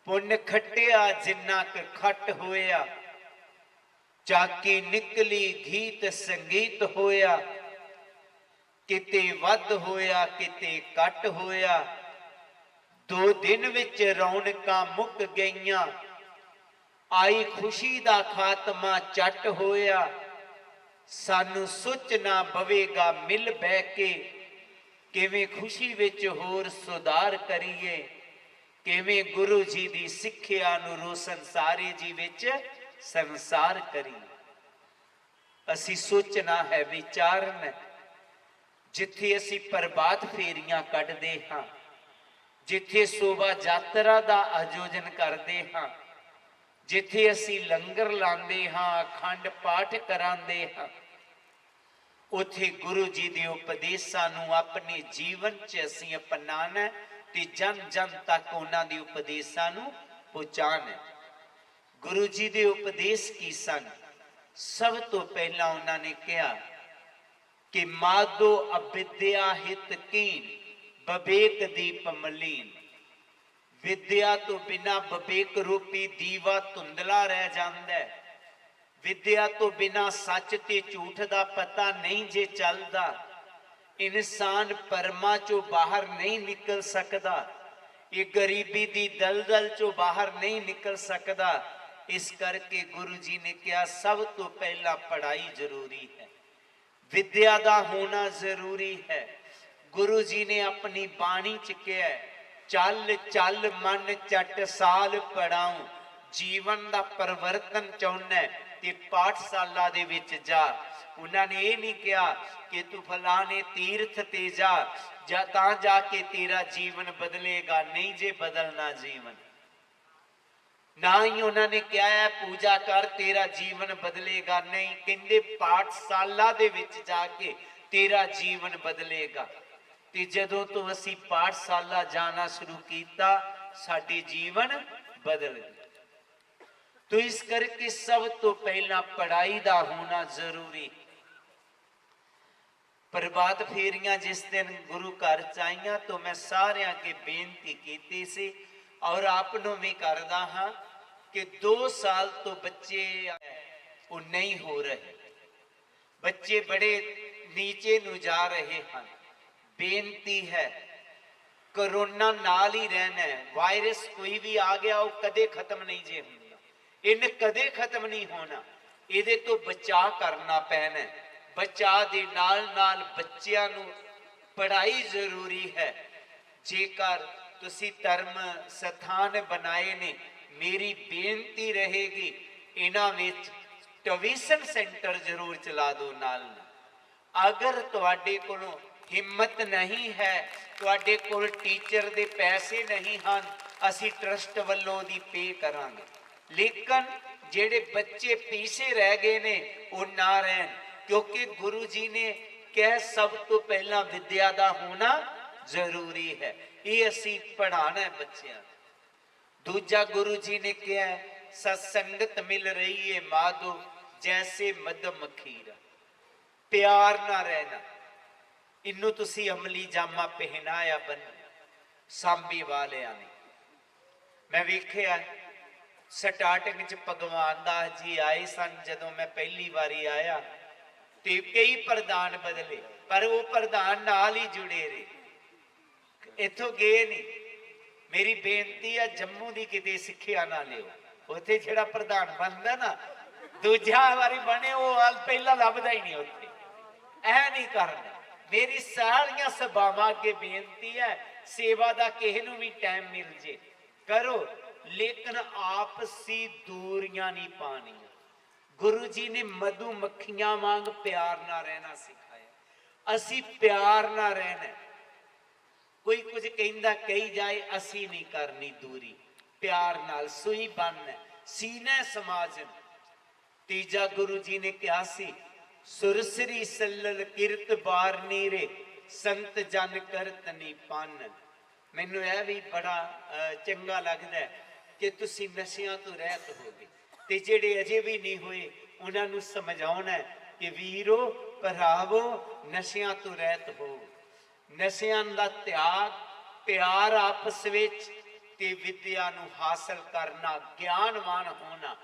पुण्य खटिया जिन्ना क खट होया, चाकी निकली गीत संगीत होया, किते वध होया किते घट होया। 2 दिन विच रौनकां मुक गईयां, आई खुशी दा खात्मा चट होया। सानू सुच ना पवेगा मिल बह के, ਕਿਵੇਂ ਖੁਸ਼ੀ ਵਿੱਚ ਹੋਰ ਸੁਧਾਰ ਕਰੀਏ, ਕਿਵੇਂ ਗੁਰੂ ਜੀ ਦੀ ਸਿੱਖਿਆ ਨੂੰ ਰੋਸ਼ਨ ਸਾਰੇ ਜੀ ਵਿੱਚ ਸੰਸਾਰ ਕਰੀਏ। ਅਸੀਂ ਸੋਚਣਾ ਹੈ, ਵਿਚਾਰਨਾ ਹੈ। ਜਿੱਥੇ ਅਸੀਂ ਪ੍ਰਭਾਤ ਫੇਰੀਆਂ ਕੱਢਦੇ ਹਾਂ, ਜਿੱਥੇ ਸ਼ੋਭਾ ਯਾਤਰਾ ਦਾ ਆਯੋਜਨ ਕਰਦੇ ਹਾਂ, ਜਿੱਥੇ ਅਸੀਂ ਲੰਗਰ ਲਾਉਂਦੇ ਹਾਂ, ਅਖੰਡ ਪਾਠ ਕਰਾਉਂਦੇ ਹਾਂ, ਉੱਥੇ ਗੁਰੂ ਜੀ ਦੇ ਉਪਦੇਸ਼ਾਂ ਨੂੰ ਆਪਣੇ ਜੀਵਨ 'ਚ ਅਸੀਂ ਅਪਣਾਉਣਾ ਤੇ ਜਨ ਜਨ ਤੱਕ ਉਹਨਾਂ ਦੇ ਉਪਦੇਸ਼ਾਂ ਨੂੰ ਪਹੁੰਚਾਉਣਾ। ਗੁਰੂ ਜੀ ਦੇ ਉਪਦੇਸ਼ ਕੀ ਸਨ? ਸਭ ਤੋਂ ਪਹਿਲਾਂ ਉਹਨਾਂ ਨੇ ਕਿਹਾ ਕਿ ਮਾਧੋ ਅਵਿਦਿਆ ਹਿਤ ਕੀਨ, ਵਿਵੇਕ ਦੀਪ ਮਲੀਨ। ਵਿਦਿਆ ਤੋਂ ਬਿਨਾਂ ਵਿਵੇਕ ਰੂਪੀ ਦੀਵਾ ਧੁੰਦਲਾ ਰਹਿ ਜਾਂਦਾ ਹੈ। ਵਿਦਿਆ ਤੋਂ ਬਿਨਾਂ ਸੱਚ ਤੇ ਝੂਠ ਦਾ ਪਤਾ ਨਹੀਂ ਜੇ ਚੱਲਦਾ, ਇਨਸਾਨ ਪਰਮਾ ਚੋਂ ਬਾਹਰ ਨਹੀਂ ਨਿਕਲ ਸਕਦਾ, ਇਹ ਗਰੀਬੀ ਦੀ ਦਲਦਲ ਚੋਂ ਬਾਹਰ ਨਹੀਂ ਨਿਕਲ ਸਕਦਾ। ਇਸ ਕਰਕੇ ਗੁਰੂ ਜੀ ਨੇ ਕਿਹਾ ਸਭ ਤੋਂ ਪਹਿਲਾਂ ਪੜ੍ਹਾਈ ਜ਼ਰੂਰੀ ਹੈ, ਵਿਦਿਆ ਦਾ ਹੋਣਾ ਜ਼ਰੂਰੀ ਹੈ। ਗੁਰੂ ਜੀ ਨੇ ਆਪਣੀ ਬਾਣੀ 'ਚ ਕਿਹਾ, ਚੱਲ ਚੱਲ ਮਨ ਚਟ ਸਾਲ ਪੜਾਉ। ਜੀਵਨ ਦਾ ਪਰਿਵਰਤਨ ਚਾਹੁੰਦਾ ਤੇ ਪਾਠਸ਼ਾਲਾ ਦੇ ਵਿੱਚ ਜਾ। ਉਹਨਾਂ ਨੇ ਇਹ ਨਹੀਂ ਕਿਹਾ ਕਿ ਤੂੰ ਫਲਾਣੇ ਤੀਰਥ ਤੇ ਜਾ ਤਾਂ ਜਾ ਕੇ ਤੇਰਾ ਜੀਵਨ ਬਦਲੇਗਾ। ਨਹੀਂ ਜੇ ਬਦਲਣਾ ਜੀਵਨ, ਨਾ ਹੀ ਉਹਨਾਂ ਨੇ ਕਿਹਾ ਹੈ ਪੂਜਾ ਕਰ ਤੇਰਾ ਜੀਵਨ ਬਦਲੇਗਾ। ਨਹੀਂ, ਕਹਿੰਦੇ ਪਾਠਸ਼ਾਲਾ ਦੇ ਵਿੱਚ ਜਾ ਕੇ ਤੇਰਾ ਜੀਵਨ ਬਦਲੇਗਾ। ਤੇ ਜਦੋਂ ਤੋਂ ਅਸੀਂ ਪਾਠਸ਼ਾਲਾ ਜਾਣਾ ਸ਼ੁਰੂ ਕੀਤਾ, ਸਾਡੇ ਜੀਵਨ ਬਦਲ ਗਏ। तो इस करके सब तो पहला पढ़ाई दा होना जरूरी। प्रभात फेरियां जिस दिन गुरु घर च आईयां तो मैं सारियां के बेनती की सी और आपनों भी करदा हाँ कि 2 साल तो बच्चे वो नहीं हो रहे, बच्चे बड़े नीचे नु जा रहे हैं। बेनती है, कोरोना नाल ही रहना है। वायरस कोई भी आ गया वो कदे खत्म नहीं जे होंदा, इन्हें कदे खत्म नहीं होना। इहदे तो बचा करना पैना है। बचा दे नाल नाल बच्चियां नू पढ़ाई जरूरी है। जेकर तुसी धर्म स्थान बनाए ने, मेरी बेनती रहेगी इन्हां विच ट्यूशन सेंटर जरूर चला दो नाल नाल। अगर तुहाडे कोलों हिम्मत नहीं है, तुहाडे कोल टीचर दे पैसे नहीं हैं, असी ट्रस्ट वालों दी पे करांगे। लेकिन जेड़े बच्चे पीछे रह गए ने वो ना रहन, क्योंकि गुरु जी ने कह सब तो पहला विद्या दा होना जरूरी है। ये असी पढ़ाना है बच्चियां। दूजा गुरु जी ने कहा सत्संगत मिल रही है माधो जैसे मधम खीरा। प्यार ना रहना, इनू तुसी अमली जामा पहनाया बन सांबे वालियां ने। मैं वेख्या स्टार्टिंग च भगवान दास जी आए सन, जदों मैं पहली बारी आया तो कई प्रधान बदले, पर वो प्रधान नाल ही जुड़े रहे, इथों गए नहीं। मेरी बेनती है जम्मू की किते सिक्ख्या ना लियो, उत्थे जिहड़ा प्रधान बनदा ना दूजा वारी बने वो पहला लभदा ही नहीं। उत्थे ऐ नहीं करना। मेरी सारियां सभावां अगे बेनती है, सेवा दा किसे नूं भी टाइम मिल जे करो, लेकिन आपसी दूरियां नहीं पानी। गुरु जी ने मधु मक्खियां वांग प्यार ना रहना सिखाया। असी प्यार ना रहना, कोई कुछ कहंदा कही जाए, असी नहीं करनी दूरी, प्यार नाल सुई बनना, सीने समाजन। तीजा गुरु जी ने कहा सी सुरसरी सल्लल किरत बारनी रे संत जन करत नहीं पानन। मैनू यह भी बड़ा चंगा लगता है कि तुसी नशियां तो रहत हो गए, ते जेड़े अजे भी नहीं हुए उन्होंने समझाना है कि वीरो भरावो नशियां तो रहत हो। नशियां दा त्याग, प्यार आपस विच ते विद्या नू हासिल करना, ज्ञानवान होना।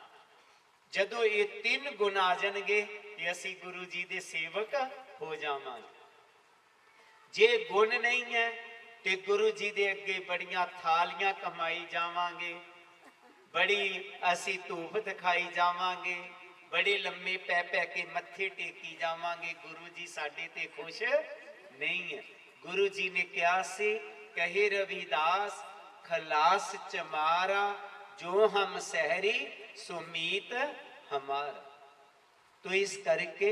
जदों ये 3 गुण आ जाएंगे ते असी गुरु जी दे सेवक हो जावांगे। जे गुण नहीं है ते गुरु जी दे अगे बड़ियां थालियां कमाई जावांगे, बड़ी असी धूप दिखाई जावांगे, बड़े लम्मे पै पै के मत्थे टेकी जावांगे। गुरु जी साडे ते खुश नहीं है। गुरु जी ने क्या से कहे रविदास खलास चमारा जो हम सहरी सुमीत हमारा। तो इस करके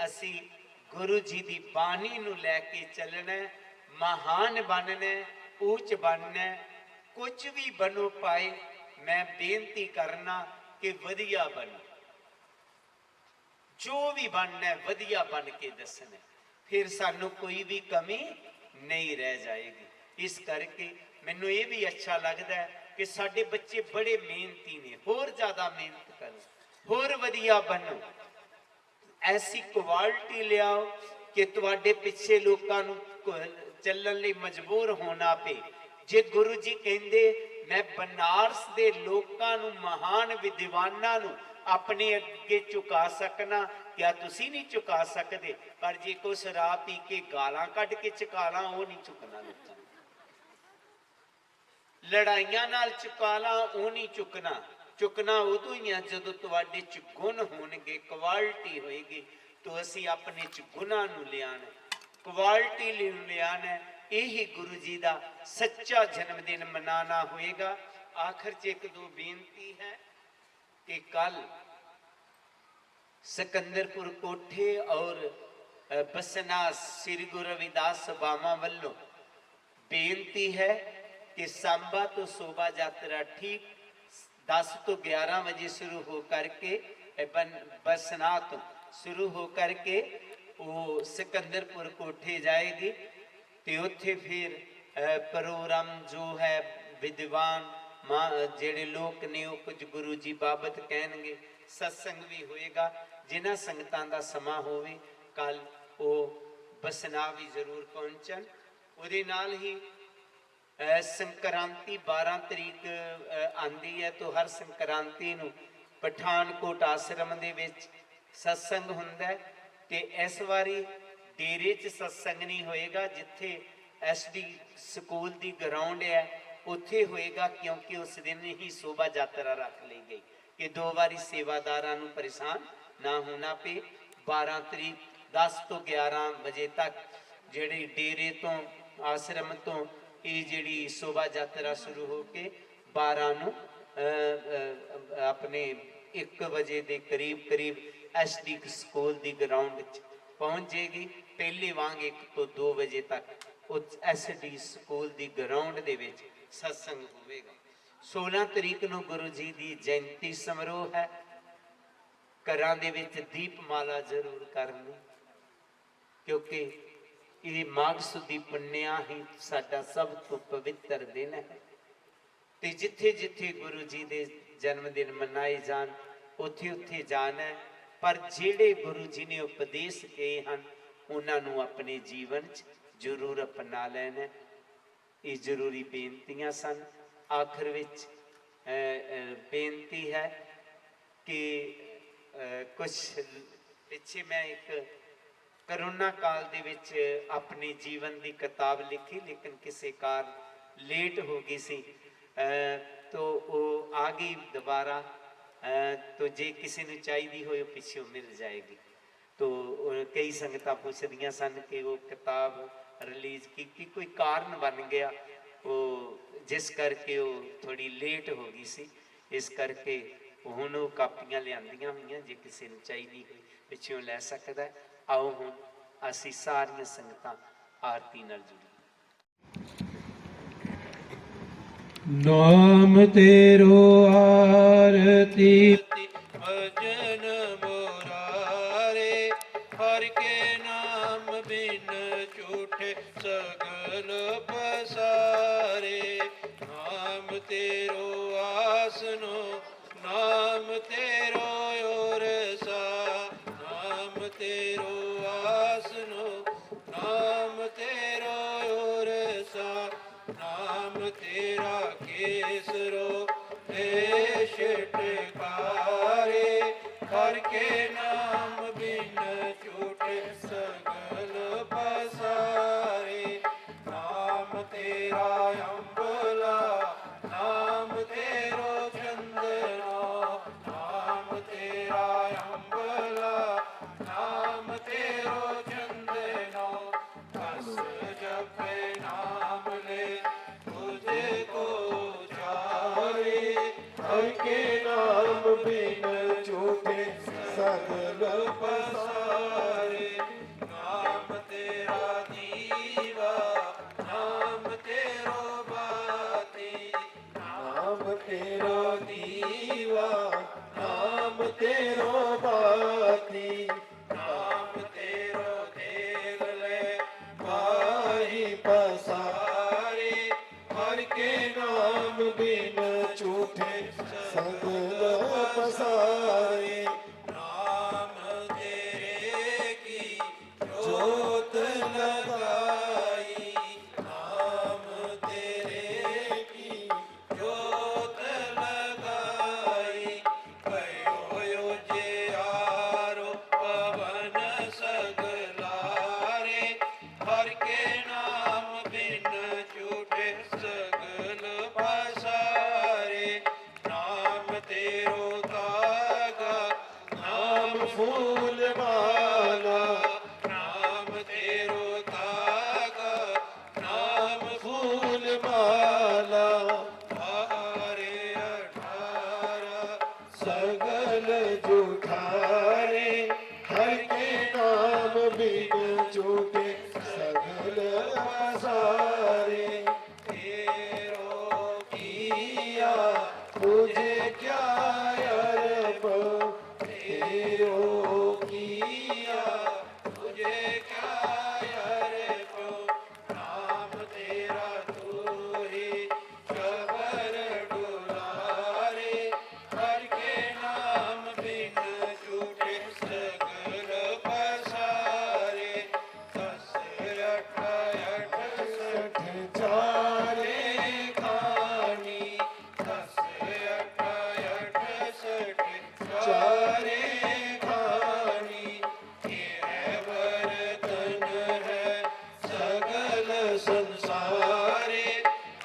असी गुरु जी की बाणी नूं लैके चलना, महान बनना, ऊंच बनना। कुछ भी बनो पाए, मैं बेनती करना कि वधिया बनो, जो भी बनना वधिया बन के दसना, फिर सानू कोई भी कमी नहीं रह जाएगी। इस करके मैनू ये भी अच्छा लगता है कि साडे बच्चे बड़े मेहनती ने, होर ज़्यादा मेहनत करो, होर वधिया बनो, ऐसी क्वालिटी लियाओ कि तुहाडे पिछे लोकां नू चलण लई मजबूर होना पे। जे गुरु जी कहंदे मैं बनारस दे लोकां नू, महान विद्वानां नू अपने अगे झुका सकना, क्या तुसी नहीं झुका सकते? पर जे कोई शराब पी के गालां कढ के झुका ला, वो नहीं झुकना लोकां नू। लड़ाइयां नाल झुका ला, वो नहीं झुकना। झुकना उदों ही है जदों तुहाडे च गुण होणगे, क्वालिटी होएगी। तो असी अपने च गुणां नू लियाना, क्वालिटी लियाना। यही गुरु जी का सच्चा जन्मदिन मनाना होएगा। आखिर च एक दो बेनती है कि कल सिकंदरपुर कोठे और बसना श्री गुरु रविदास सभावां वल्लों बेनती है कि सांबा तो शोभा यात्रा ठीक 10 तो 11 बजे शुरू हो करके बसना तो शुरू हो करके वो सिकंदरपुर कोठे जाएगी। तो उत्थे फिर प्रोग्राम जो है विद्वान मां जेड़े लोग ने वो कुछ गुरु जी बाबत कहणगे, सत्संग भी होएगा। जिन्हां संगतां दा समा होवे कल वो बसना भी जरूर पहुंचन। उहदे नाल ही संक्रांति 12 तरीक आंदी है, तो हर संक्रांति नूं पठानकोट आश्रम दे विच सत्संग हुंदा है। ते इस वारी डेरे च सत्संग नहीं होएगा, जिथे SD स्कूल दी ग्राउंड है उत्थे होएगा, क्योंकि उस दिन ही शोभा यात्रा रख ली गई कि 2 बारी सेवादारां नूं परेशान ना होना पे। 12 तरीक 10 तो 11 बजे तक जिहड़ी डेरे तो आश्रम तो ये जिहड़ी शोभा यात्रा शुरू हो के 12 नूं अपने 1 बजे के करीब SD स्कूल की ग्राउंड पहुँच जाएगी। पहले वांग 1 तो 2 बजे तक उस SD स्कूल की ग्राउंड दे विच सत्संग होवेगा। 16 तरीक नूं गुरु जी की जयंती समारोह है। घरां दे विच दीपमाला जरूर करनी, क्योंकि ये माघ सुदी पुन्निया ही साडा सब तो पवित्र दिन है। ते जिथे जिथे गुरु जी दे जन्मदिन मनाए जान उथे उथे जाना है। पर जेड़े गुरु जी ने उपदेश कहे हैं उन्होंने अपने जीवन च जरूर अपना लेना। ये जरूरी बेनतियां सन। आखिर विच बेनती है कि कुछ पिछे मैं एक करोना काल दे विच अपने जीवन की किताब लिखी, लेकिन किसी कारण लेट हो गई सी, तो वो आ गई दोबारा। तो जे किसी ने चाहिए हो पिछों मिल जाएगी। तो कई संगतां पुछदियां सन कि वो किताब रिलीज की कोई कारण बन गया वो, जिस करके वो थोड़ी लेट हो गई सी। इस करके हुण वो कापियां लियांदियां होईयां, जे किसी ने चाहिए हो पिछों लै सकदा है। आओ हुण असीं सारियां संगतां आरती नाल जुड़ीए। नाम तेरो आरती भजन मुरारे, हर के नाम बिन झूठे सगल पसारे। नाम तेरो आसनो, नाम तेरो ओरसा, नाम तेरो आसनो, नाम तेरो ओरसा। नाम तेरा केसरो देश टिकारे, हर के नाम बिन झूठे सगल पसारे। नाम तेरा अम्बला, नाम तेरो चंदना, नाम तेरा अम्बला, नाम तेरो चंदना। बस जप हर के नाम बिन झूठे सगल पसारे। नाम तेरा दीवा नाम तेरो बाती नाम तेरो दीवा नाम तेरो बाती। नाम तेरो देख ले माही पसारे। हर के नाम बिन झूठे सगल पसारे। नाम तेरे की जोत लगाई नाम तेरे की जोत लगाई कयो जे आरो पवन सगलारे हर के नाम बिन झूठे सगल पसारे। नाम तेरो तागा नाम फूल माला नाम तेरो तागा नाम फूल माला। हारे 18 सगल जुठारे। हर के नाम बिन झूठे सगल पसारे। तेरो किया मुझे क्या अरब तेरो किया तुझे क्या अरबो नाम तेरा तू ही शबर डुलारे हर के नाम बिन झूठे सगल पसारे। 10 8 सठ चारे खानी 10 8 68 चारे खानी। ये बर्तन है सगल संसारे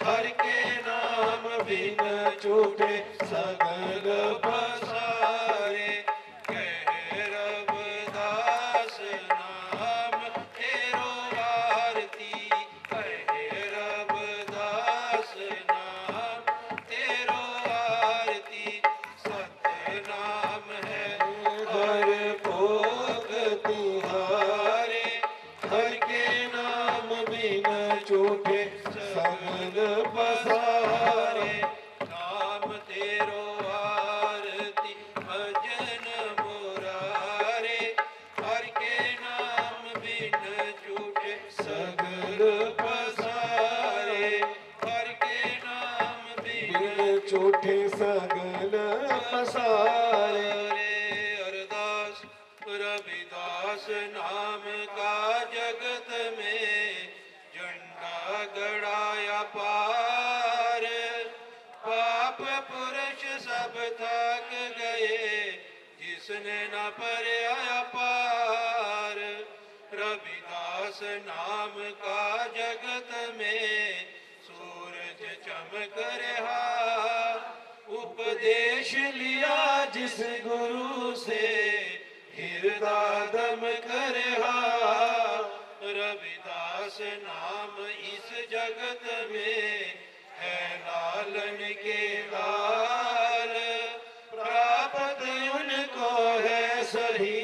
हर के नाम बिन झूठे सगल पसारे। कह रविदास नाम तेरो आरती कह रविदास नाम तेरो आरती सत्य नाम है हर भोग तिहारे। हर के नाम बिन झूठे सगल पसारे। नाम तेरो आरती भजन मुरारे हर के नाम बिन झूठे सगल पसारे। हर के नाम बिन बिन झूठे सगल पसारे। अरदास रविदास नाम का जगत में झंडा गड़ाया पार पाप पुरुष सब थक गए जिसने न परया पार। रविदास नाम का जगत में सूरज चमक रहा उपदेश लिया जिस गुरु से हृदय दम करहा। रविदास नाम इस जगत में है लालन के लाल प्राप्त उनको है सही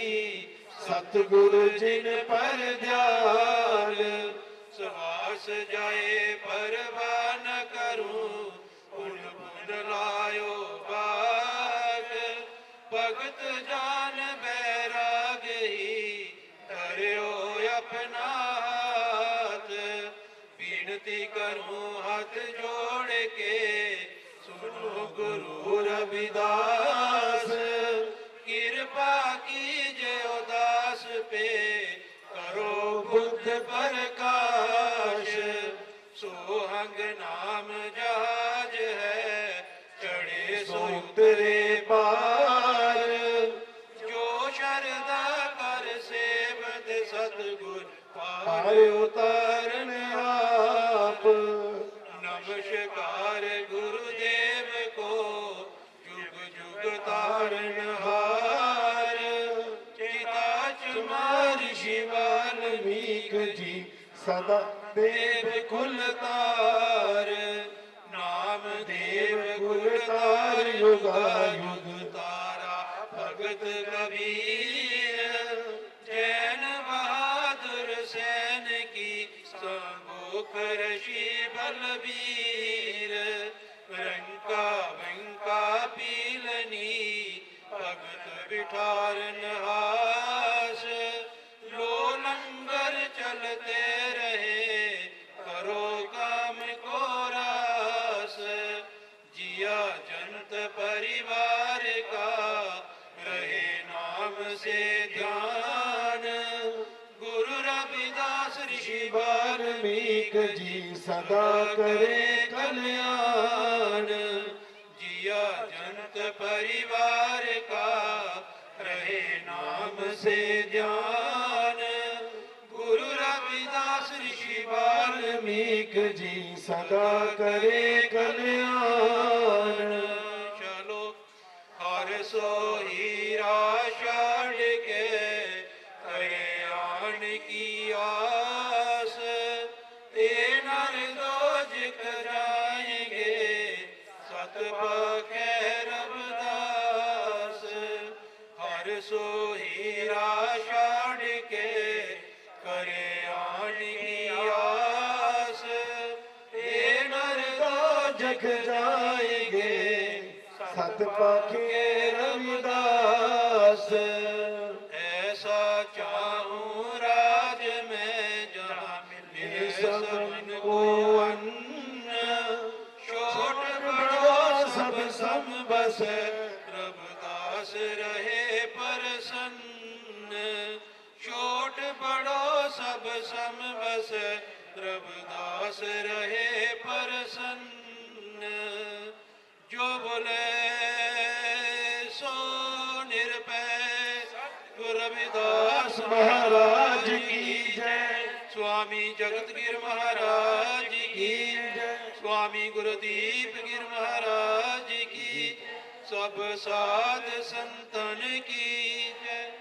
सतगुरु जिन पर ध्यान। श्वास जाए परवाह न करूं पुन पुन लायो बाग भगत जान बैराग ही धर्यो अपना हाथ। विनती करूं हाथ जोड़ के सुनो गुरु रविदास कृपा कीजिए उदास पे करो बुद्ध प्रकाश। सोहंग नाम जहाज है चढ़े सो उतरे पार। जो शरदा कर सेवत सतगुर पार पार उतारन आप। नमस्कार गुरुदेव को जुग जुग तारन हार। चिता चुमार शिवाल वाल्मीक जी सदा देव कुल तार। नाम देव कुल तार युग रंका वंका पीलनी भगत बिठारन हास लो लंगर चलते रहे करो काम को रास जिया जंत परिवार का रहे नाम से ध्यान गुरु रविदास ऋषि वाल्मीक जी सदा करे कल्याण जिया जंत परिवार का रहे नाम से ध्यान गुरु रविदास ऋषि वाल्मीक जी सदा करे कल्याण चलो हर सो हीरा छाड़ के करे आन की आस ते नर दोजख जाएंगे सत पखे रविदास हर सो हीरा छाड़ के करे आन की आस ते नर जग जाएंगे सत पाखे रविदास ऐसा चाहूं राज में जहाँ मिले सबन को अन्न छोट बड़ा सब सम बस रविदास रहे प्रसन्न छोट बड़ो सब सम बस रविदास रहे प्रसन्न जो बोले सो निरपय गुरु रविदास महाराज की जय स्वामी जगतगिर महाराज की जय स्वामी गुरुदीप गिर महाराज की सब साध संतन की जय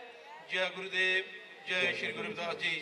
जय गुरुदेव जय श्री गुरु रविदास जी।